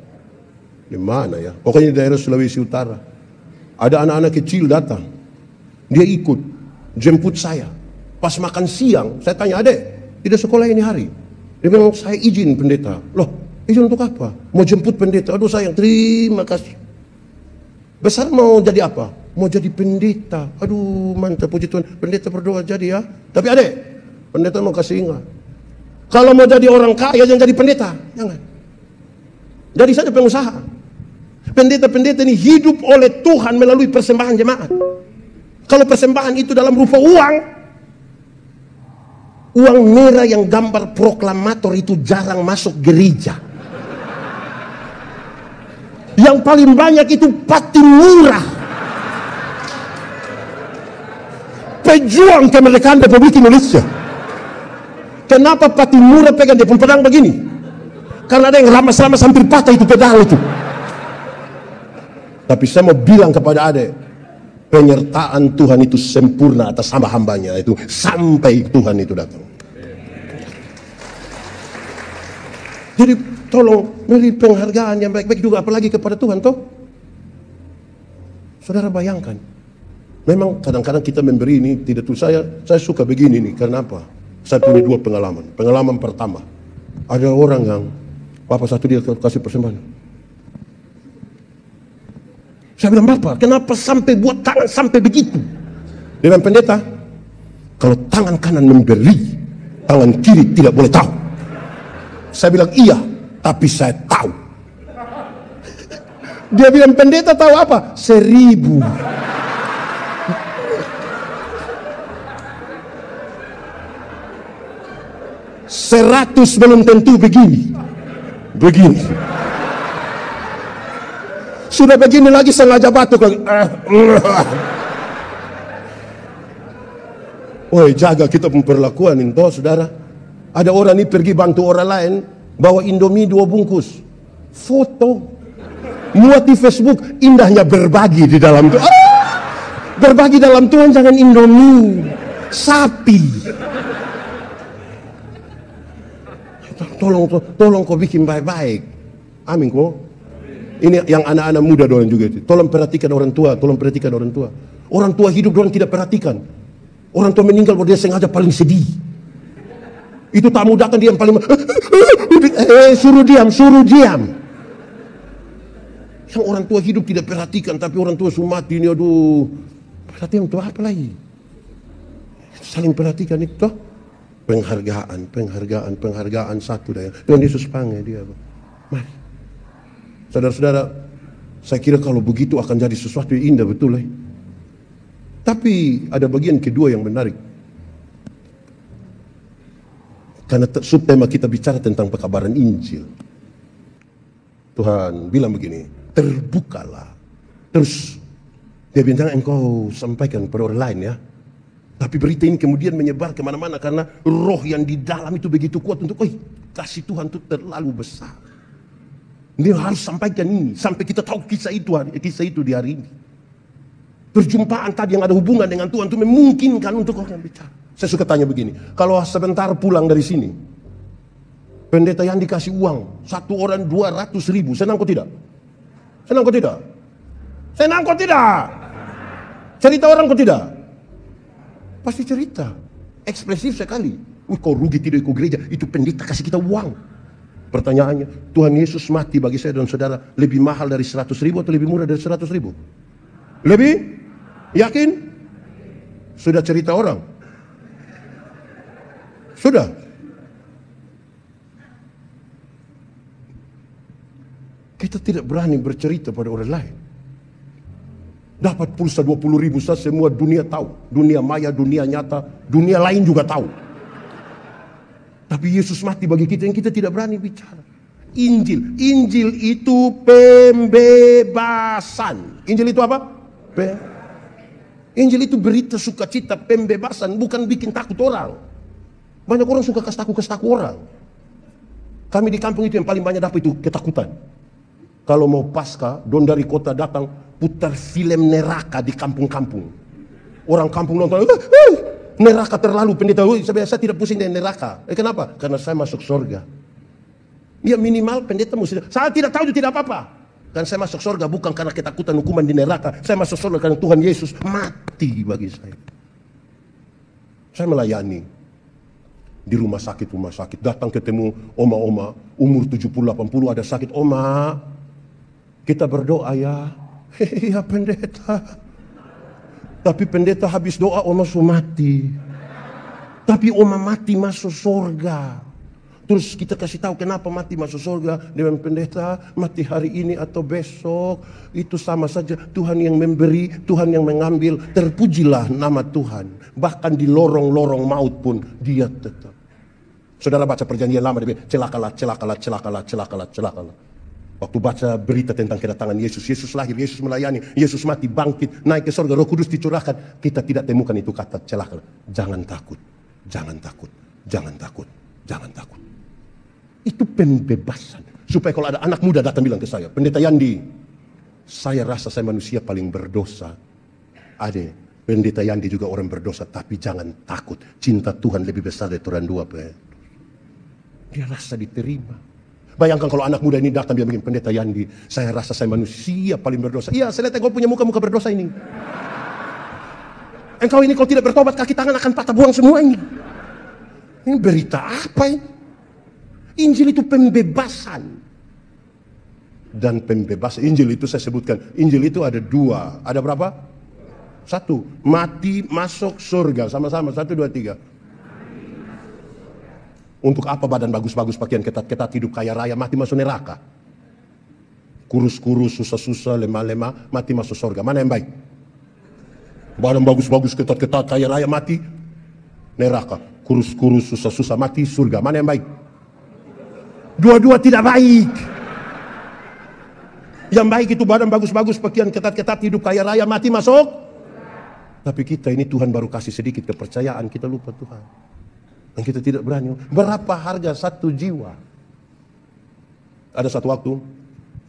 Di mana ya? Pokoknya di daerah Sulawesi Utara. Ada anak-anak kecil datang. Dia ikut, jemput saya. Pas makan siang, saya tanya, adek, tidak sekolah ini hari? Dia bilang, saya izin pendeta. Loh, izin untuk apa? Mau jemput pendeta. Aduh sayang, terima kasih. Besar mau jadi apa? Mau jadi pendeta. Aduh mantap, puji Tuhan. Pendeta berdoa jadi ya. Tapi adek, pendeta mau kasih ingat. Kalau mau jadi orang kaya jangan jadi pendeta. Jangan. Jadi saja pengusaha. Pendeta-pendeta ini hidup oleh Tuhan melalui persembahan jemaat. Kalau persembahan itu dalam rupa uang, uang merah yang gambar proklamator itu jarang masuk gereja. Yang paling banyak itu Patimura, pejuang kemerdekaan Republik Indonesia. Kenapa Patimura pegang dia pun pedang begini? Karena ada yang ramas-ramas hampir patah itu pedang itu. Tapi saya mau bilang kepada adek, penyertaan Tuhan itu sempurna atas hamba-hambanya itu sampai Tuhan itu datang. Jadi tolong beri penghargaan yang baik-baik juga, apalagi kepada Tuhan toh. Saudara bayangkan, memang kadang-kadang kita memberi ini tidak tuh. Saya suka begini nih, karena apa? Saya punya 2 pengalaman. Pengalaman pertama, ada orang yang Bapak satu dia kasih persembahan. Saya bilang, Bapak kenapa sampai buat tangan sampai begitu? Dia bilang, pendeta, kalau tangan kanan memberi, tangan kiri tidak boleh tahu. Saya bilang, iya, tapi saya tahu. Dia bilang, pendeta tahu apa? 1000. Seratus belum tentu begini. Sudah begini lagi sengaja batuk lagi. Woi, jaga kita memperlakuan itu, saudara. Ada orang ini pergi bantu orang lain, bawa Indomie 2 bungkus, foto, muat di Facebook. Indahnya berbagi di dalam Tuhan. Berbagi dalam Tuhan, jangan Indomie, sapi. Tolong kau bikin baik-baik. Amin kok. Ini yang anak-anak muda doang juga itu. Tolong perhatikan orang tua, tolong perhatikan orang tua. Orang tua hidup doang tidak perhatikan. Orang tua meninggal bahwa dia sengaja paling sedih. Itu tamu datang dia yang paling suruh diam. Yang orang tua hidup tidak perhatikan, tapi orang tua sumati ini, aduh. Perhatian untuk apa lagi? Saling perhatikan itu. Penghargaan satu daya. Tuhan Yesus panggil dia. Mari. Saudara-saudara, saya kira kalau begitu akan jadi sesuatu yang indah betul. Tapi ada bagian kedua yang menarik. Karena subtema kita bicara tentang pekabaran Injil. Tuhan bilang begini, terbukalah. Terus dia bilang, engkau sampaikan pada orang lain ya. Tapi berita ini kemudian menyebar kemana-mana karena roh yang di dalam itu begitu kuat untuk, kasih Tuhan itu terlalu besar. Dia harus sampaikan ini sampai kita tahu kisah itu di hari ini. Perjumpaan tadi yang ada hubungan dengan Tuhan itu memungkinkan untuk orang bicara. Saya suka tanya begini, kalau sebentar pulang dari sini, pendeta yang dikasih uang 1 orang 200.000, senang kok tidak? Senang kok tidak? Senang kok tidak? Cerita orang kok tidak? Pasti cerita, ekspresif sekali. Kau rugi tidak ikut gereja, itu pendeta kasih kita uang. Pertanyaannya, Tuhan Yesus mati bagi saya dan saudara lebih mahal dari 100.000 atau lebih murah dari 100.000? Lebih? Yakin? Sudah cerita orang? Sudah? Kita tidak berani bercerita pada orang lain. Dapat pulsa 20.000 saja, semua dunia tahu. Dunia maya, dunia nyata, dunia lain juga tahu. Tapi Yesus mati bagi kita yang kita tidak berani bicara. Injil. Injil itu pembebasan. Injil itu apa? Injil itu berita sukacita, pembebasan. Bukan bikin takut orang. Banyak orang suka kasih takut orang. Kami di kampung itu yang paling banyak dapat itu ketakutan. Kalau mau pasca, don dari kota datang, putar film neraka di kampung-kampung. Orang kampung nonton, neraka terlalu, pendeta. Saya tidak pusing dengan neraka. Kenapa? Karena saya masuk surga. Ya minimal pendeta mesti. Saya tidak tahu itu tidak apa-apa. Karena saya masuk surga bukan karena ketakutan hukuman di neraka. Saya masuk surga karena Tuhan Yesus mati bagi saya. Saya melayani di rumah sakit. Datang ketemu oma-oma umur 70-80 ada sakit. Oma, kita berdoa ya. Iya pendeta. Tapi pendeta habis doa oma sudah mati. Tapi oma mati masuk surga. Terus kita kasih tahu kenapa mati masuk surga. Dengan pendeta mati hari ini atau besok. Itu sama saja. Tuhan yang memberi, Tuhan yang mengambil. Terpujilah nama Tuhan. Bahkan di lorong-lorong maut pun dia tetap. Saudara baca perjanjian lama. Dia bilang celakalah. Waktu baca berita tentang kedatangan Yesus. Yesus lahir, Yesus melayani, Yesus mati, bangkit, naik ke surga, Roh Kudus dicurahkan. Kita tidak temukan itu kata celaka. Jangan takut. Itu pembebasan. Supaya kalau ada anak muda datang bilang ke saya, Pendeta Yandi, saya rasa saya manusia paling berdosa. Ade, Pendeta Yandi juga orang berdosa. Tapi jangan takut. Cinta Tuhan lebih besar dari orang dua. Dia rasa diterima. Bayangkan kalau anak muda ini datang dia bilang, Pendeta Yandi, saya rasa saya manusia paling berdosa. Iya, saya lihat engkau punya muka berdosa ini. Engkau ini kalau tidak bertobat, kaki tangan akan patah buang semua ini. Ini berita apa ini? Injil itu pembebasan. Dan pembebasan, Injil itu saya sebutkan, Injil itu ada dua. Ada berapa? Satu, mati masuk surga. Sama-sama, 1, 2, 3. Untuk apa badan bagus-bagus, pakaian ketat-ketat, hidup kaya raya, mati masuk neraka? Kurus-kurus, susah-susah, lemah-lemah, mati masuk surga. Mana yang baik? Badan bagus-bagus, ketat-ketat, kaya raya, mati neraka. Kurus-kurus, susah-susah, mati surga. Mana yang baik? Dua-dua tidak baik. Yang baik itu badan bagus-bagus, pakaian ketat-ketat, hidup kaya raya, mati masuk. Tapi kita ini Tuhan baru kasih sedikit kepercayaan, kita lupa Tuhan. Dan kita tidak berani. Berapa harga satu jiwa? Ada satu waktu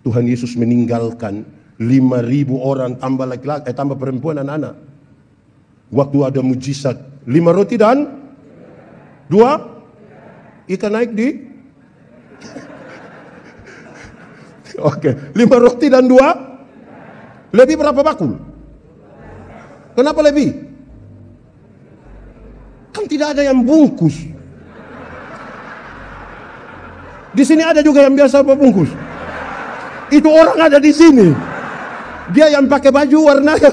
Tuhan Yesus meninggalkan 5.000 orang tambah laki-laki, tambah perempuan dan anak. Waktu ada mujizat 5 roti dan 2 ikan naik di Oke, 5 roti dan 2 lebih berapa bakul? Kenapa lebih? Kan tidak ada yang bungkus. Di sini ada juga yang biasa bungkus. Itu orang ada di sini. Dia yang pakai baju warnanya.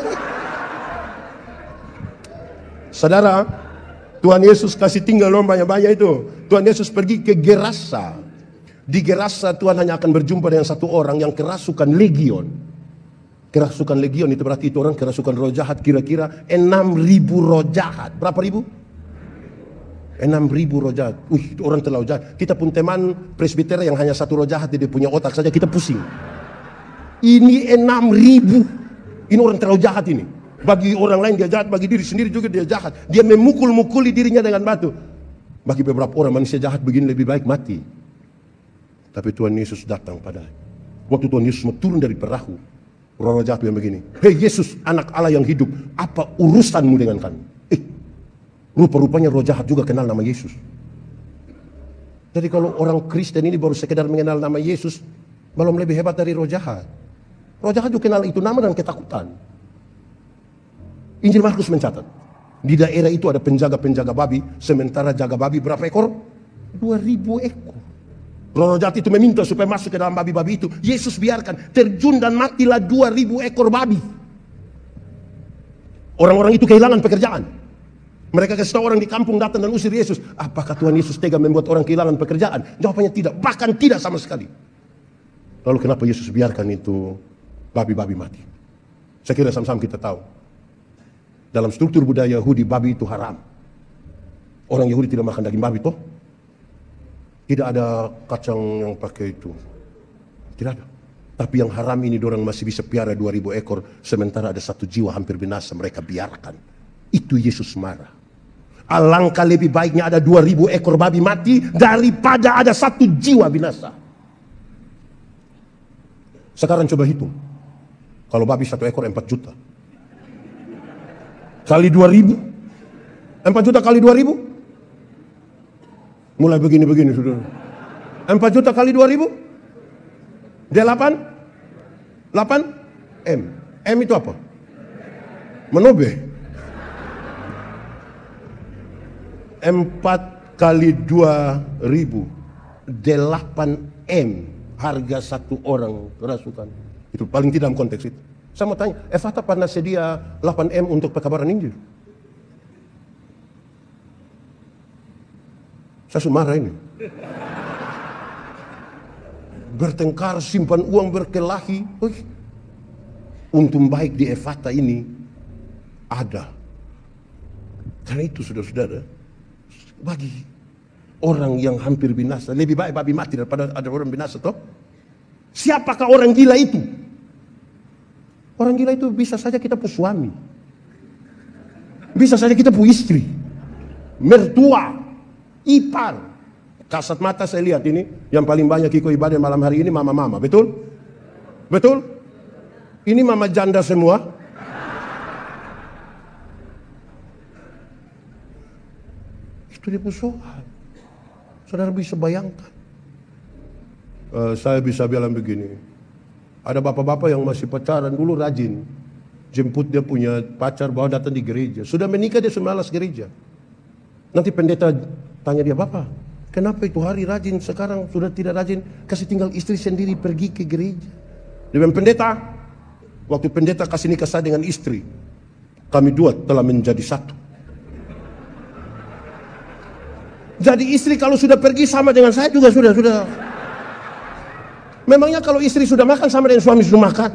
Saudara, Tuhan Yesus kasih tinggal banyak-banyak itu. Tuhan Yesus pergi ke Gerasa. Di Gerasa Tuhan hanya akan berjumpa dengan satu orang yang kerasukan legion. Kerasukan legion itu berarti itu orang kerasukan roh jahat, kira-kira 6.000 roh jahat. Berapa ribu? 6.000 roh jahat. Itu orang terlalu jahat. Kita pun teman presbiter yang hanya satu roh jahat, dia punya otak saja kita pusing. Ini 6.000. Ini orang terlalu jahat ini. Bagi orang lain dia jahat, bagi diri sendiri juga dia jahat. Dia memukul-mukuli dirinya dengan batu. Bagi beberapa orang manusia jahat begini lebih baik mati. Tapi Tuhan Yesus datang padanya. Waktu Tuhan Yesus mau turun dari perahu, roh jahat yang begini, hei Yesus, anak Allah yang hidup, apa urusanmu dengan kami? Rupa-rupanya roh jahat juga kenal nama Yesus. Jadi kalau orang Kristen ini baru sekedar mengenal nama Yesus, belum lebih hebat dari roh jahat. Roh jahat juga kenal itu nama dan ketakutan. Injil Markus mencatat, di daerah itu ada penjaga-penjaga babi, sementara jaga babi berapa ekor? 2.000 ekor. Roh jahat itu meminta supaya masuk ke dalam babi-babi itu. Yesus biarkan, terjun dan matilah 2000 ekor babi. Orang-orang itu kehilangan pekerjaan. Mereka kasih tahu orang di kampung datang dan usir Yesus. Apakah Tuhan Yesus tega membuat orang kehilangan pekerjaan? Jawabannya tidak, bahkan tidak sama sekali. Lalu kenapa Yesus biarkan itu babi-babi mati? Saya kira sama-sama kita tahu. Dalam struktur budaya Yahudi, babi itu haram. Orang Yahudi tidak makan daging babi toh. Tidak ada kacang yang pakai itu. Tidak ada. Tapi yang haram ini dorang masih bisa piara 2000 ekor. Sementara ada 1 jiwa hampir binasa, mereka biarkan. Itu Yesus marah. Alangkah lebih baiknya ada 2000 ekor babi mati daripada ada 1 jiwa binasa. Sekarang coba hitung. Kalau babi 1 ekor 4 juta. Kali 2000. 4 juta kali 2000. Mulai begini-begini sudah. 4 juta kali 2000. Dia 8 M. M itu apa? Menobe. 4 kali 2000. 8 M. Harga 1 orang kerasukan. Itu paling tidak dalam konteks itu. Saya mau tanya, Ephata pernah sedia 8 M untuk pekabaran Injil? Saya sumarah ini. Bertengkar, simpan uang, berkelahi. Untung baik di Ephata ini ada. Karena itu saudara-saudara, bagi orang yang hampir binasa, lebih baik babi mati daripada ada orang binasa toh. Siapakah orang gila itu? Orang gila itu bisa saja kita punya suami, bisa saja kita punya istri, mertua, ipar. Kasat mata saya lihat ini, yang paling banyak ikut ibadah malam hari ini mama-mama, betul? Betul? Ini mama janda semua. Itu dia persoalan. Saudara bisa bayangkan. Saya bisa bilang begini. Ada bapak-bapak yang masih pacaran dulu rajin. Jemput dia punya pacar, bawa datang di gereja. Sudah menikah dia sudah malas gereja. Nanti pendeta tanya dia, "Bapak, kenapa itu hari rajin, sekarang sudah tidak rajin? Kasih tinggal istri sendiri pergi ke gereja." Dia bilang, "Pendeta, waktu pendeta kasih nikah saya dengan istri, kami dua telah menjadi satu." Jadi istri kalau sudah pergi sama dengan saya juga sudah. Memangnya kalau istri sudah makan sama dengan suami sudah makan?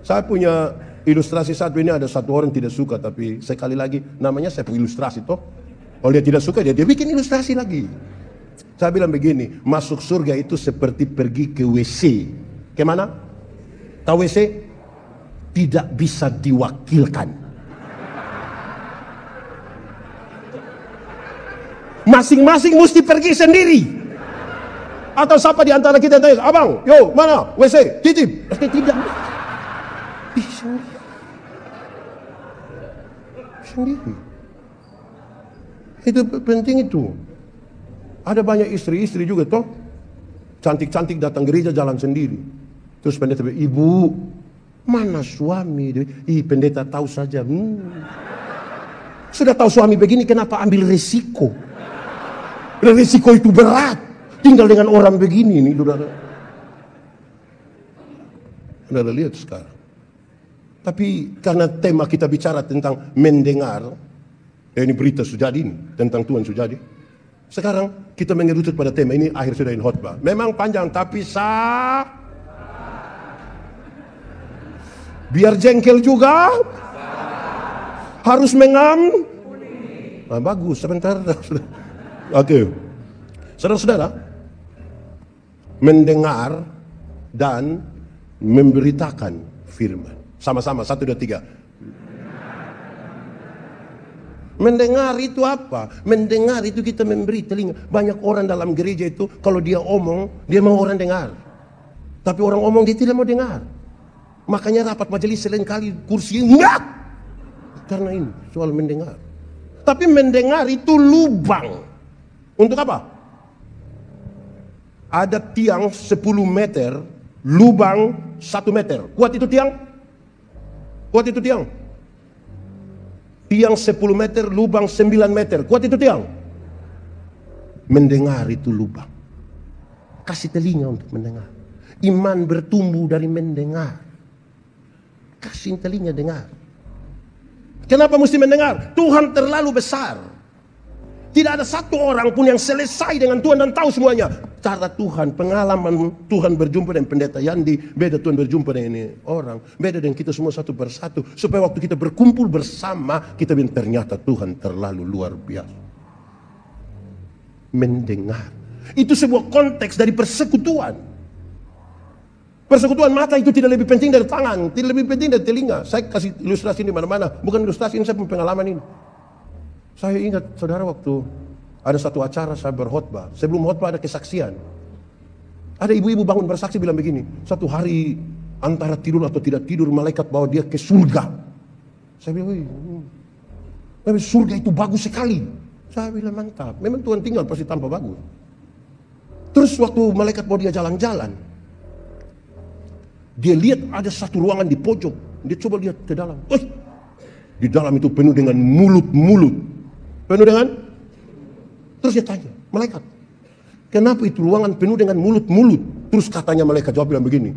Saya punya ilustrasi satu ini, ada satu orang tidak suka, tapi sekali lagi namanya saya punya ilustrasi toh. Kalau dia tidak suka dia bikin ilustrasi lagi. Saya bilang begini, masuk surga itu seperti pergi ke WC. Kemana? Tahu WC? Tidak bisa diwakilkan. Masing-masing mesti pergi sendiri. Atau siapa di antara kita tanya, "Abang, yo mana WC? Titip." Pasti tidak. Sendiri. Itu penting itu. Ada banyak istri-istri juga toh. Cantik-cantik datang gereja jalan sendiri. Terus pendeta bilang, "Ibu, mana suami?" Pendeta tahu saja. Sudah tahu suami begini, kenapa ambil resiko? Resiko itu berat. Tinggal dengan orang begini nih, saudara. Saudara lihat sekarang. Tapi karena tema kita bicara tentang mendengar, ini berita sujadi ini, tentang Tuhan sujadi. Sekarang kita mengerucut pada tema ini, akhir sudah in khotbah. Memang panjang, tapi biar jengkel juga, harus mengam. Nah, bagus, sebentar. Oke. Saudara-saudara, mendengar dan memberitakan firman. Sama-sama, 1, 2, 3. Mendengar itu apa? Mendengar itu kita memberi telinga. Banyak orang dalam gereja itu, kalau dia omong, dia mau orang dengar. Tapi orang omong, dia tidak mau dengar. Makanya rapat majelis seringkali kursi enggak. Karena ini, soal mendengar. Tapi mendengar itu lubang. Untuk apa? Ada tiang 10 meter, lubang 1 meter. Kuat itu tiang? Kuat itu tiang? Tiang 10 meter, lubang 9 meter. Kuat itu tiang? Mendengar itu lubang. Kasih telinga untuk mendengar. Iman bertumbuh dari mendengar. Kasih telinga dengar. Kenapa mesti mendengar? Tuhan terlalu besar. Tidak ada satu orang pun yang selesai dengan Tuhan dan tahu semuanya. Cara Tuhan, pengalaman Tuhan berjumpa dengan pendeta Yandi, beda Tuhan berjumpa dengan ini orang, beda dengan kita semua satu persatu. Supaya waktu kita berkumpul bersama, kita bilang ternyata Tuhan terlalu luar biasa. Mendengar. Itu sebuah konteks dari persekutuan. Persekutuan mata itu tidak lebih penting dari tangan, tidak lebih penting dari telinga. Saya kasih ilustrasi di mana-mana, bukan ilustrasi, ini saya punya pengalaman ini. Saya ingat saudara waktu ada satu acara saya berkhotbah, sebelum khotbah ada kesaksian. Ada ibu-ibu bangun bersaksi bilang begini, satu hari antara tidur atau tidak tidur malaikat bawa dia ke surga. Saya bilang, surga itu bagus sekali. Saya bilang mantap, memang Tuhan tinggal pasti tanpa bagus. Terus waktu malaikat bawa dia jalan-jalan, dia lihat ada satu ruangan di pojok. Dia coba lihat ke dalam. Di dalam itu penuh dengan mulut-mulut. Penuh dengan. Terus dia tanya, malaikat, kenapa itu ruangan penuh dengan mulut-mulut? Terus katanya malaikat jawab bilang begini,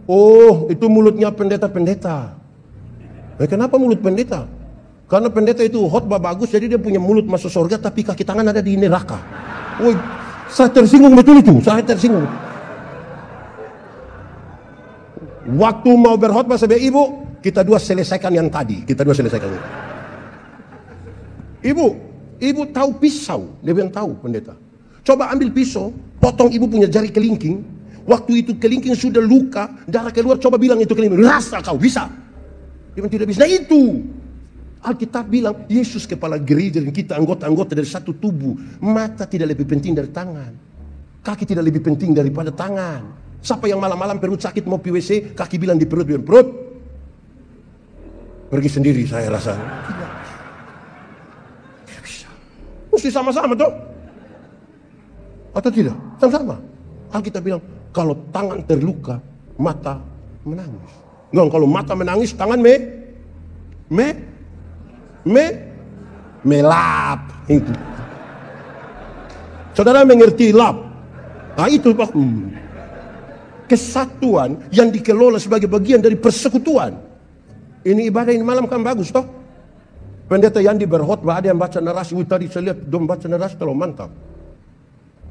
oh itu mulutnya pendeta-pendeta. Kenapa mulut pendeta? Karena pendeta itu khotbah bagus, jadi dia punya mulut masuk surga, tapi kaki tangan ada di neraka. Woi, saya tersinggung betul itu, saya tersinggung. Waktu mau berkhotbah saya bilang, ibu, kita dua selesaikan yang tadi. Kita dua selesaikan. Ibu tahu pisau? Dia bilang tahu pendeta. Coba ambil pisau, potong ibu punya jari kelingking. Waktu itu kelingking sudah luka, darah keluar, coba bilang itu kelingking. Rasa kau, bisa? Dia bilang tidak bisa. Nah itu. Alkitab bilang, Yesus kepala gereja dan kita anggota-anggota dari satu tubuh. Mata tidak lebih penting dari tangan. Kaki tidak lebih penting daripada tangan. Siapa yang malam-malam perut sakit mau pi WC, kaki bilang di perut, bilang perut. Pergi sendiri saya rasa. Tidak bisa. Mesti sama-sama toh? Atau tidak? Sama-sama. Alkitab bilang, kalau tangan terluka, mata menangis. Enggak, kalau mata menangis, tangan melap. Itu. Saudara mengerti lap? Nah itu Pak. Kesatuan yang dikelola sebagai bagian dari persekutuan. Ini ibadah ini malam kan bagus toh? Pendeta Yandi berkhotbah, ada yang baca narasi. Tadi saya lihat dong baca narasi terlalu mantap.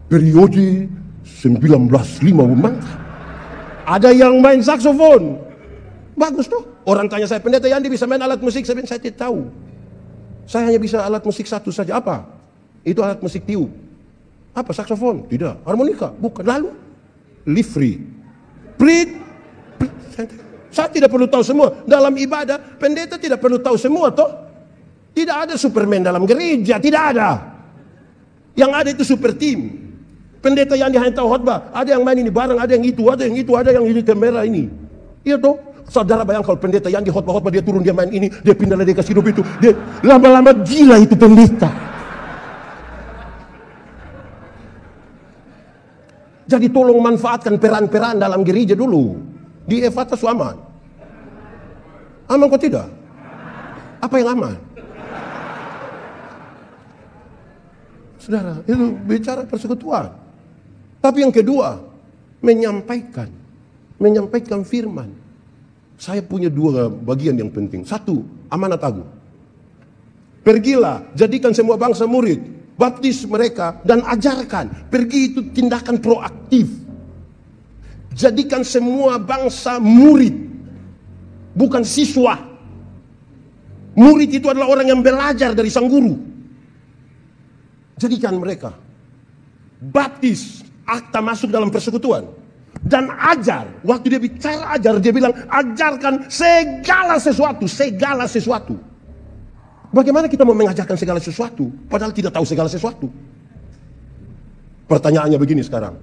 Periode 1905 mantap. Ada yang main saksofon. Bagus toh? Orang tanya saya, pendeta Yandi bisa main alat musik? Saya tidak tahu. Saya hanya bisa alat musik satu saja. Apa? Itu alat musik tiup. Apa? Saksofon? Tidak. Harmonika? Bukan. Lalu? Livri. Saya tidak perlu tahu semua. Dalam ibadah, pendeta tidak perlu tahu semua toh. Tidak ada Superman dalam gereja, tidak ada. Yang ada itu super team. Pendeta yang hanya tahu khotbah, ada yang main ini bareng, ada yang itu, ada yang itu, ada yang ini kamera ini. Iya toh. Saudara bayang kalau pendeta yang di khotbah dia turun, dia main ini, dia pindah dia kasih hidup itu, dia lama-lama gila itu pendeta. Jadi tolong manfaatkan peran-peran dalam gereja dulu. Di Efata aman. Aman kok tidak? Apa yang aman? Saudara, itu bicara persekutuan. Tapi yang kedua, menyampaikan firman. Saya punya dua bagian yang penting. Satu, amanat agung. Pergilah, jadikan semua bangsa murid. Baptis mereka dan ajarkan. Pergi itu tindakan proaktif. Jadikan semua bangsa murid, bukan siswa. Murid itu adalah orang yang belajar dari sang guru. Jadikan mereka. Baptis, akta masuk dalam persekutuan. Dan ajar. Waktu dia bicara ajar, dia bilang ajarkan segala sesuatu. Segala sesuatu. Bagaimana kita mau mengajarkan segala sesuatu padahal tidak tahu segala sesuatu? Pertanyaannya begini sekarang.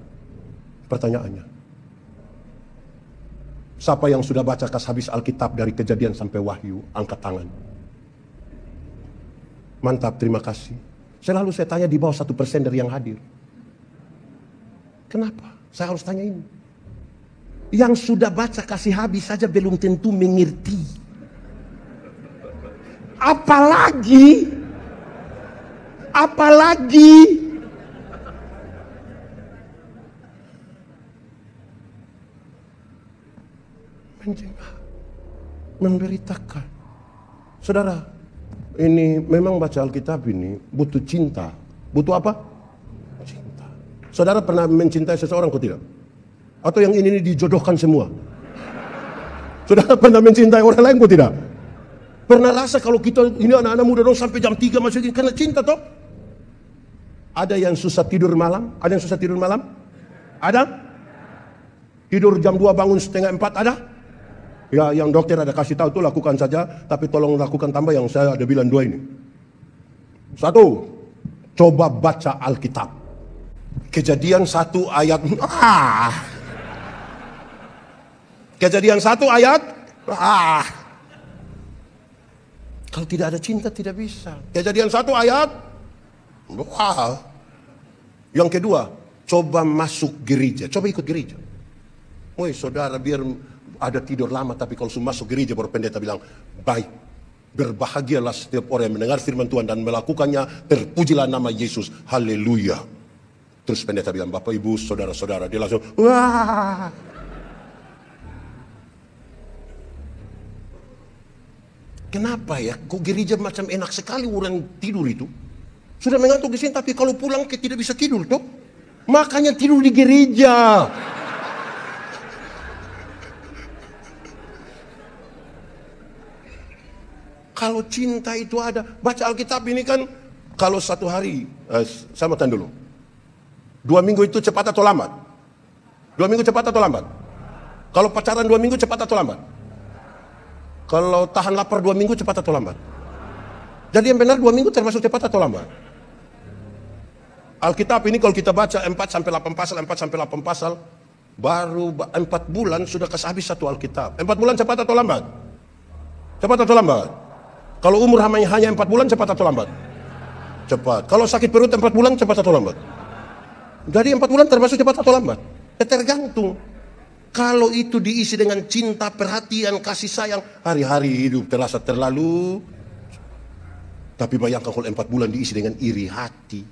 Pertanyaannya, siapa yang sudah baca habis Alkitab dari Kejadian sampai Wahyu, angkat tangan. Mantap, terima kasih. Selalu saya tanya di bawah 1% dari yang hadir. Kenapa saya harus tanya ini? Yang sudah baca kasih habis saja belum tentu mengerti. Apalagi Memberitakan. Saudara, ini memang baca Alkitab ini butuh cinta. Butuh apa? Cinta. Saudara pernah mencintai seseorang atau tidak? Atau yang ini dijodohkan semua? Saudara pernah mencintai orang lain atau tidak? Pernah rasa kalau kita ini anak-anak muda dong sampai jam 3 masih karena cinta toh? Ada yang susah tidur malam? Ada yang susah tidur malam? Ada? Tidur jam 2 bangun setengah 4 ada? Ya, yang dokter ada kasih tahu tuh lakukan saja, tapi tolong lakukan tambah yang saya ada bilang 2 ini. 1, coba baca Alkitab. Kejadian 1 ayat. Kejadian 1 ayat. Kalau tidak ada cinta tidak bisa. Kejadian 1 ayat. Yang kedua, coba masuk gereja. Coba ikut gereja. Woi saudara, biar ada tidur lama, tapi kalau sudah masuk gereja baru pendeta bilang, baik, berbahagialah setiap orang yang mendengar firman Tuhan dan melakukannya, terpujilah nama Yesus, haleluya. Terus pendeta bilang, Bapak Ibu saudara-saudara, dia langsung wah. Kenapa ya, kok gereja macam enak sekali orang tidur itu. Sudah mengantuk di sini, tapi kalau pulang tidak bisa tidur toh. Makanya tidur di gereja. Kalau cinta itu ada, baca Alkitab ini kan, kalau 1 hari, saya mau tanya dulu, 2 minggu itu cepat atau lambat? 2 minggu cepat atau lambat? Kalau pacaran 2 minggu cepat atau lambat? Kalau tahan lapar 2 minggu cepat atau lambat? Jadi yang benar 2 minggu termasuk cepat atau lambat? Alkitab ini kalau kita baca 4-8 pasal, 4-8 pasal, baru 4 bulan sudah habis 1 Alkitab. 4 bulan cepat atau lambat? Cepat atau lambat? Kalau umur hanya 4 bulan cepat atau lambat? Cepat. Kalau sakit perut 4 bulan cepat atau lambat? Jadi 4 bulan termasuk cepat atau lambat? Tergantung. Kalau itu diisi dengan cinta, perhatian, kasih sayang, hari-hari hidup terasa terlalu. Tapi bayangkan kalau 4 bulan diisi dengan iri hati,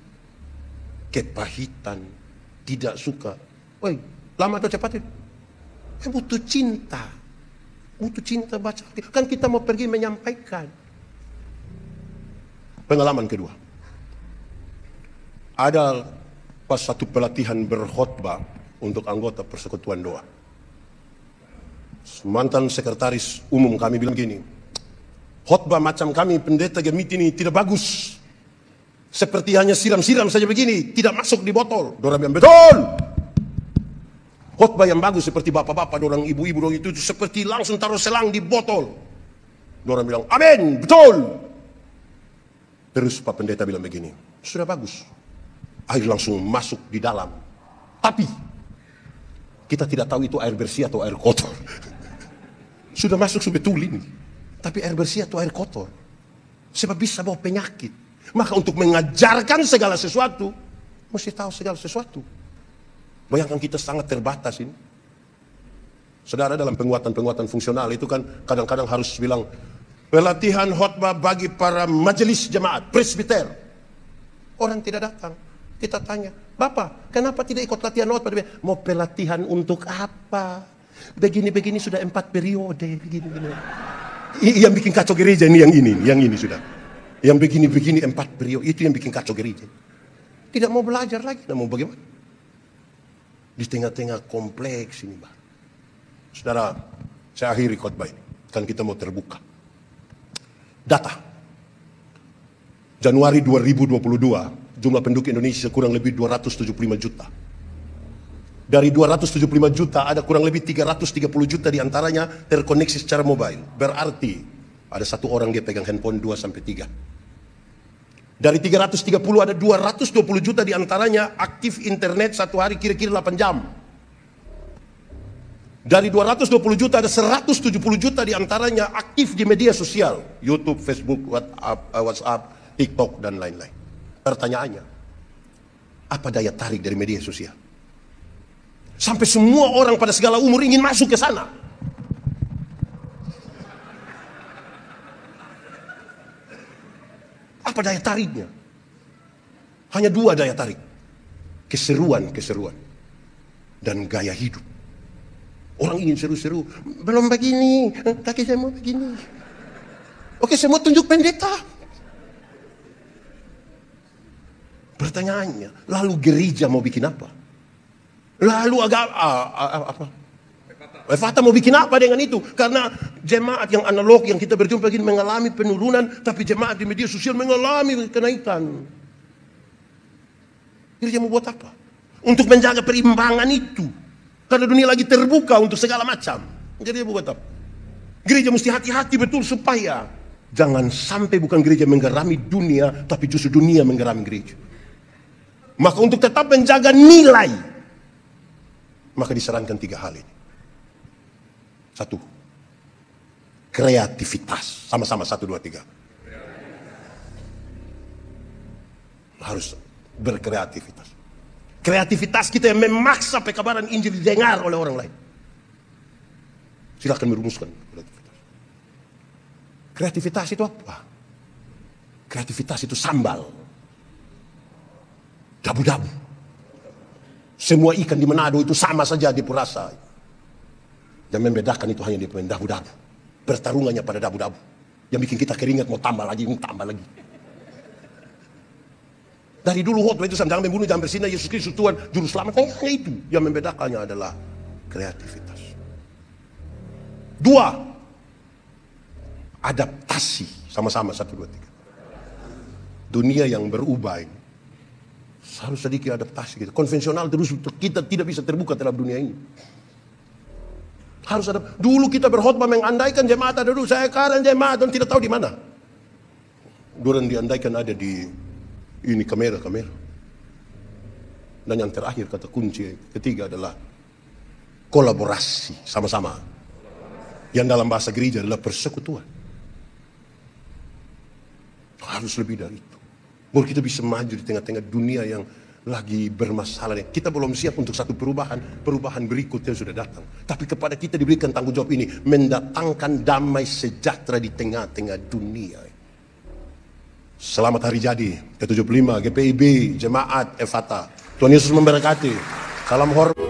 kepahitan, tidak suka. Woi, lama atau cepat itu? Butuh cinta. Butuh cinta baca. Kan kita mau pergi menyampaikan. Pengalaman kedua. Ada pas satu pelatihan berkhotbah untuk anggota persekutuan doa. Mantan sekretaris umum kami bilang gini, khotbah macam kami pendeta gemit ini tidak bagus. Seperti hanya siram-siram saja begini, tidak masuk di botol. Dorang bilang betul. Khotbah yang bagus seperti bapak-bapak, dorang ibu-ibu dorang itu seperti langsung taruh selang di botol. Dorang bilang amin, betul. Terus Pak Pendeta bilang begini, sudah bagus. Air langsung masuk di dalam. Tapi kita tidak tahu itu air bersih atau air kotor. Sudah masuk betul ini. Tapi air bersih atau air kotor. Sebab bisa bawa penyakit. Maka untuk mengajarkan segala sesuatu, mesti tahu segala sesuatu. Bayangkan kita sangat terbatas ini. Saudara, dalam penguatan-penguatan fungsional itu kan kadang-kadang harus bilang, pelatihan khotbah bagi para majelis jemaat, presbiter. Orang tidak datang. Kita tanya, Bapak, kenapa tidak ikut latihan khotbah? Mau pelatihan untuk apa? Begini-begini sudah 4 periode. Begini-begini. Yang bikin kacau gereja ini yang ini sudah. Yang begini-begini 4 periode, itu yang bikin kacau gereja. Tidak mau belajar lagi, tidak mau bagaimana? Di tengah-tengah kompleks ini, Pak. Saudara, saya akhiri khotbah ini. Kan kita mau terbuka. Data. Januari 2022, jumlah penduduk Indonesia kurang lebih 275 juta. Dari 275 juta, ada kurang lebih 330 juta diantaranya terkoneksi secara mobile. Berarti, ada 1 orang dia pegang handphone 2-3. Dari 330 ada 220 juta diantaranya aktif internet 1 hari kira-kira 8 jam. Dari 220 juta ada 170 juta diantaranya aktif di media sosial. YouTube, Facebook, WhatsApp, TikTok, dan lain-lain. Pertanyaannya, apa daya tarik dari media sosial? Sampai semua orang pada segala umur ingin masuk ke sana. Apa daya tariknya? Hanya 2 daya tarik. Keseruan dan gaya hidup. Orang ingin seru-seru. Belum begini, kaki saya mau begini. Oke, saya mau tunjuk pendeta. Pertanyaannya, lalu gereja mau bikin apa? Lalu Efata mau bikin apa dengan itu? Karena jemaat yang analog yang kita berjumpa ini mengalami penurunan, tapi jemaat di media sosial mengalami kenaikan. Gereja mau buat apa? Untuk menjaga perimbangan itu. Karena dunia lagi terbuka untuk segala macam. Gereja mau buat apa? Gereja mesti hati-hati betul supaya jangan sampai bukan gereja menggerami dunia, tapi justru dunia menggerami gereja. Maka untuk tetap menjaga nilai, maka disarankan 3 hal ini. 1, kreativitas. Sama-sama 1, 2, 3. Harus berkreativitas. Kreativitas kita yang memaksa pekabaran Injil didengar oleh orang lain. Silakan merumuskan kreativitas. Kreativitas itu apa? Kreativitas itu sambal. Dabu-dabu. Semua ikan di Manado itu sama saja di Purasa. Yang membedakan itu hanya di dabu-dabu. Pertarungannya pada dabu-dabu. Yang bikin kita keringat mau tambah lagi, Dari dulu khotbah itu jangan membunuh, jangan bersinah, Yesus Kristus Tuhan, juru selamat. Hanya itu yang membedakannya adalah kreativitas. 2, adaptasi. Sama-sama 1, 2, 3. Dunia yang berubah ini harus sedikit adaptasi kita. Konvensional terus kita tidak bisa terbuka dalam dunia ini. Harus ada. Dulu kita berkhotbah mengandaikan jemaat ada dulu. Sekarang jemaat dan tidak tahu di mana. Dulu diandaikan ada di ini kamera. Dan yang terakhir kata kunci ketiga adalah kolaborasi sama-sama. Yang dalam bahasa gereja adalah persekutuan. Harus lebih dari itu. Baru kita bisa maju di tengah-tengah dunia yang lagi bermasalah. Kita belum siap untuk satu perubahan berikutnya sudah datang. Tapi kepada kita diberikan tanggung jawab ini, mendatangkan damai sejahtera di tengah-tengah dunia. Selamat hari jadi ke-75 GPIB Jemaat Efata. Tuhan Yesus memberkati. Salam hormat.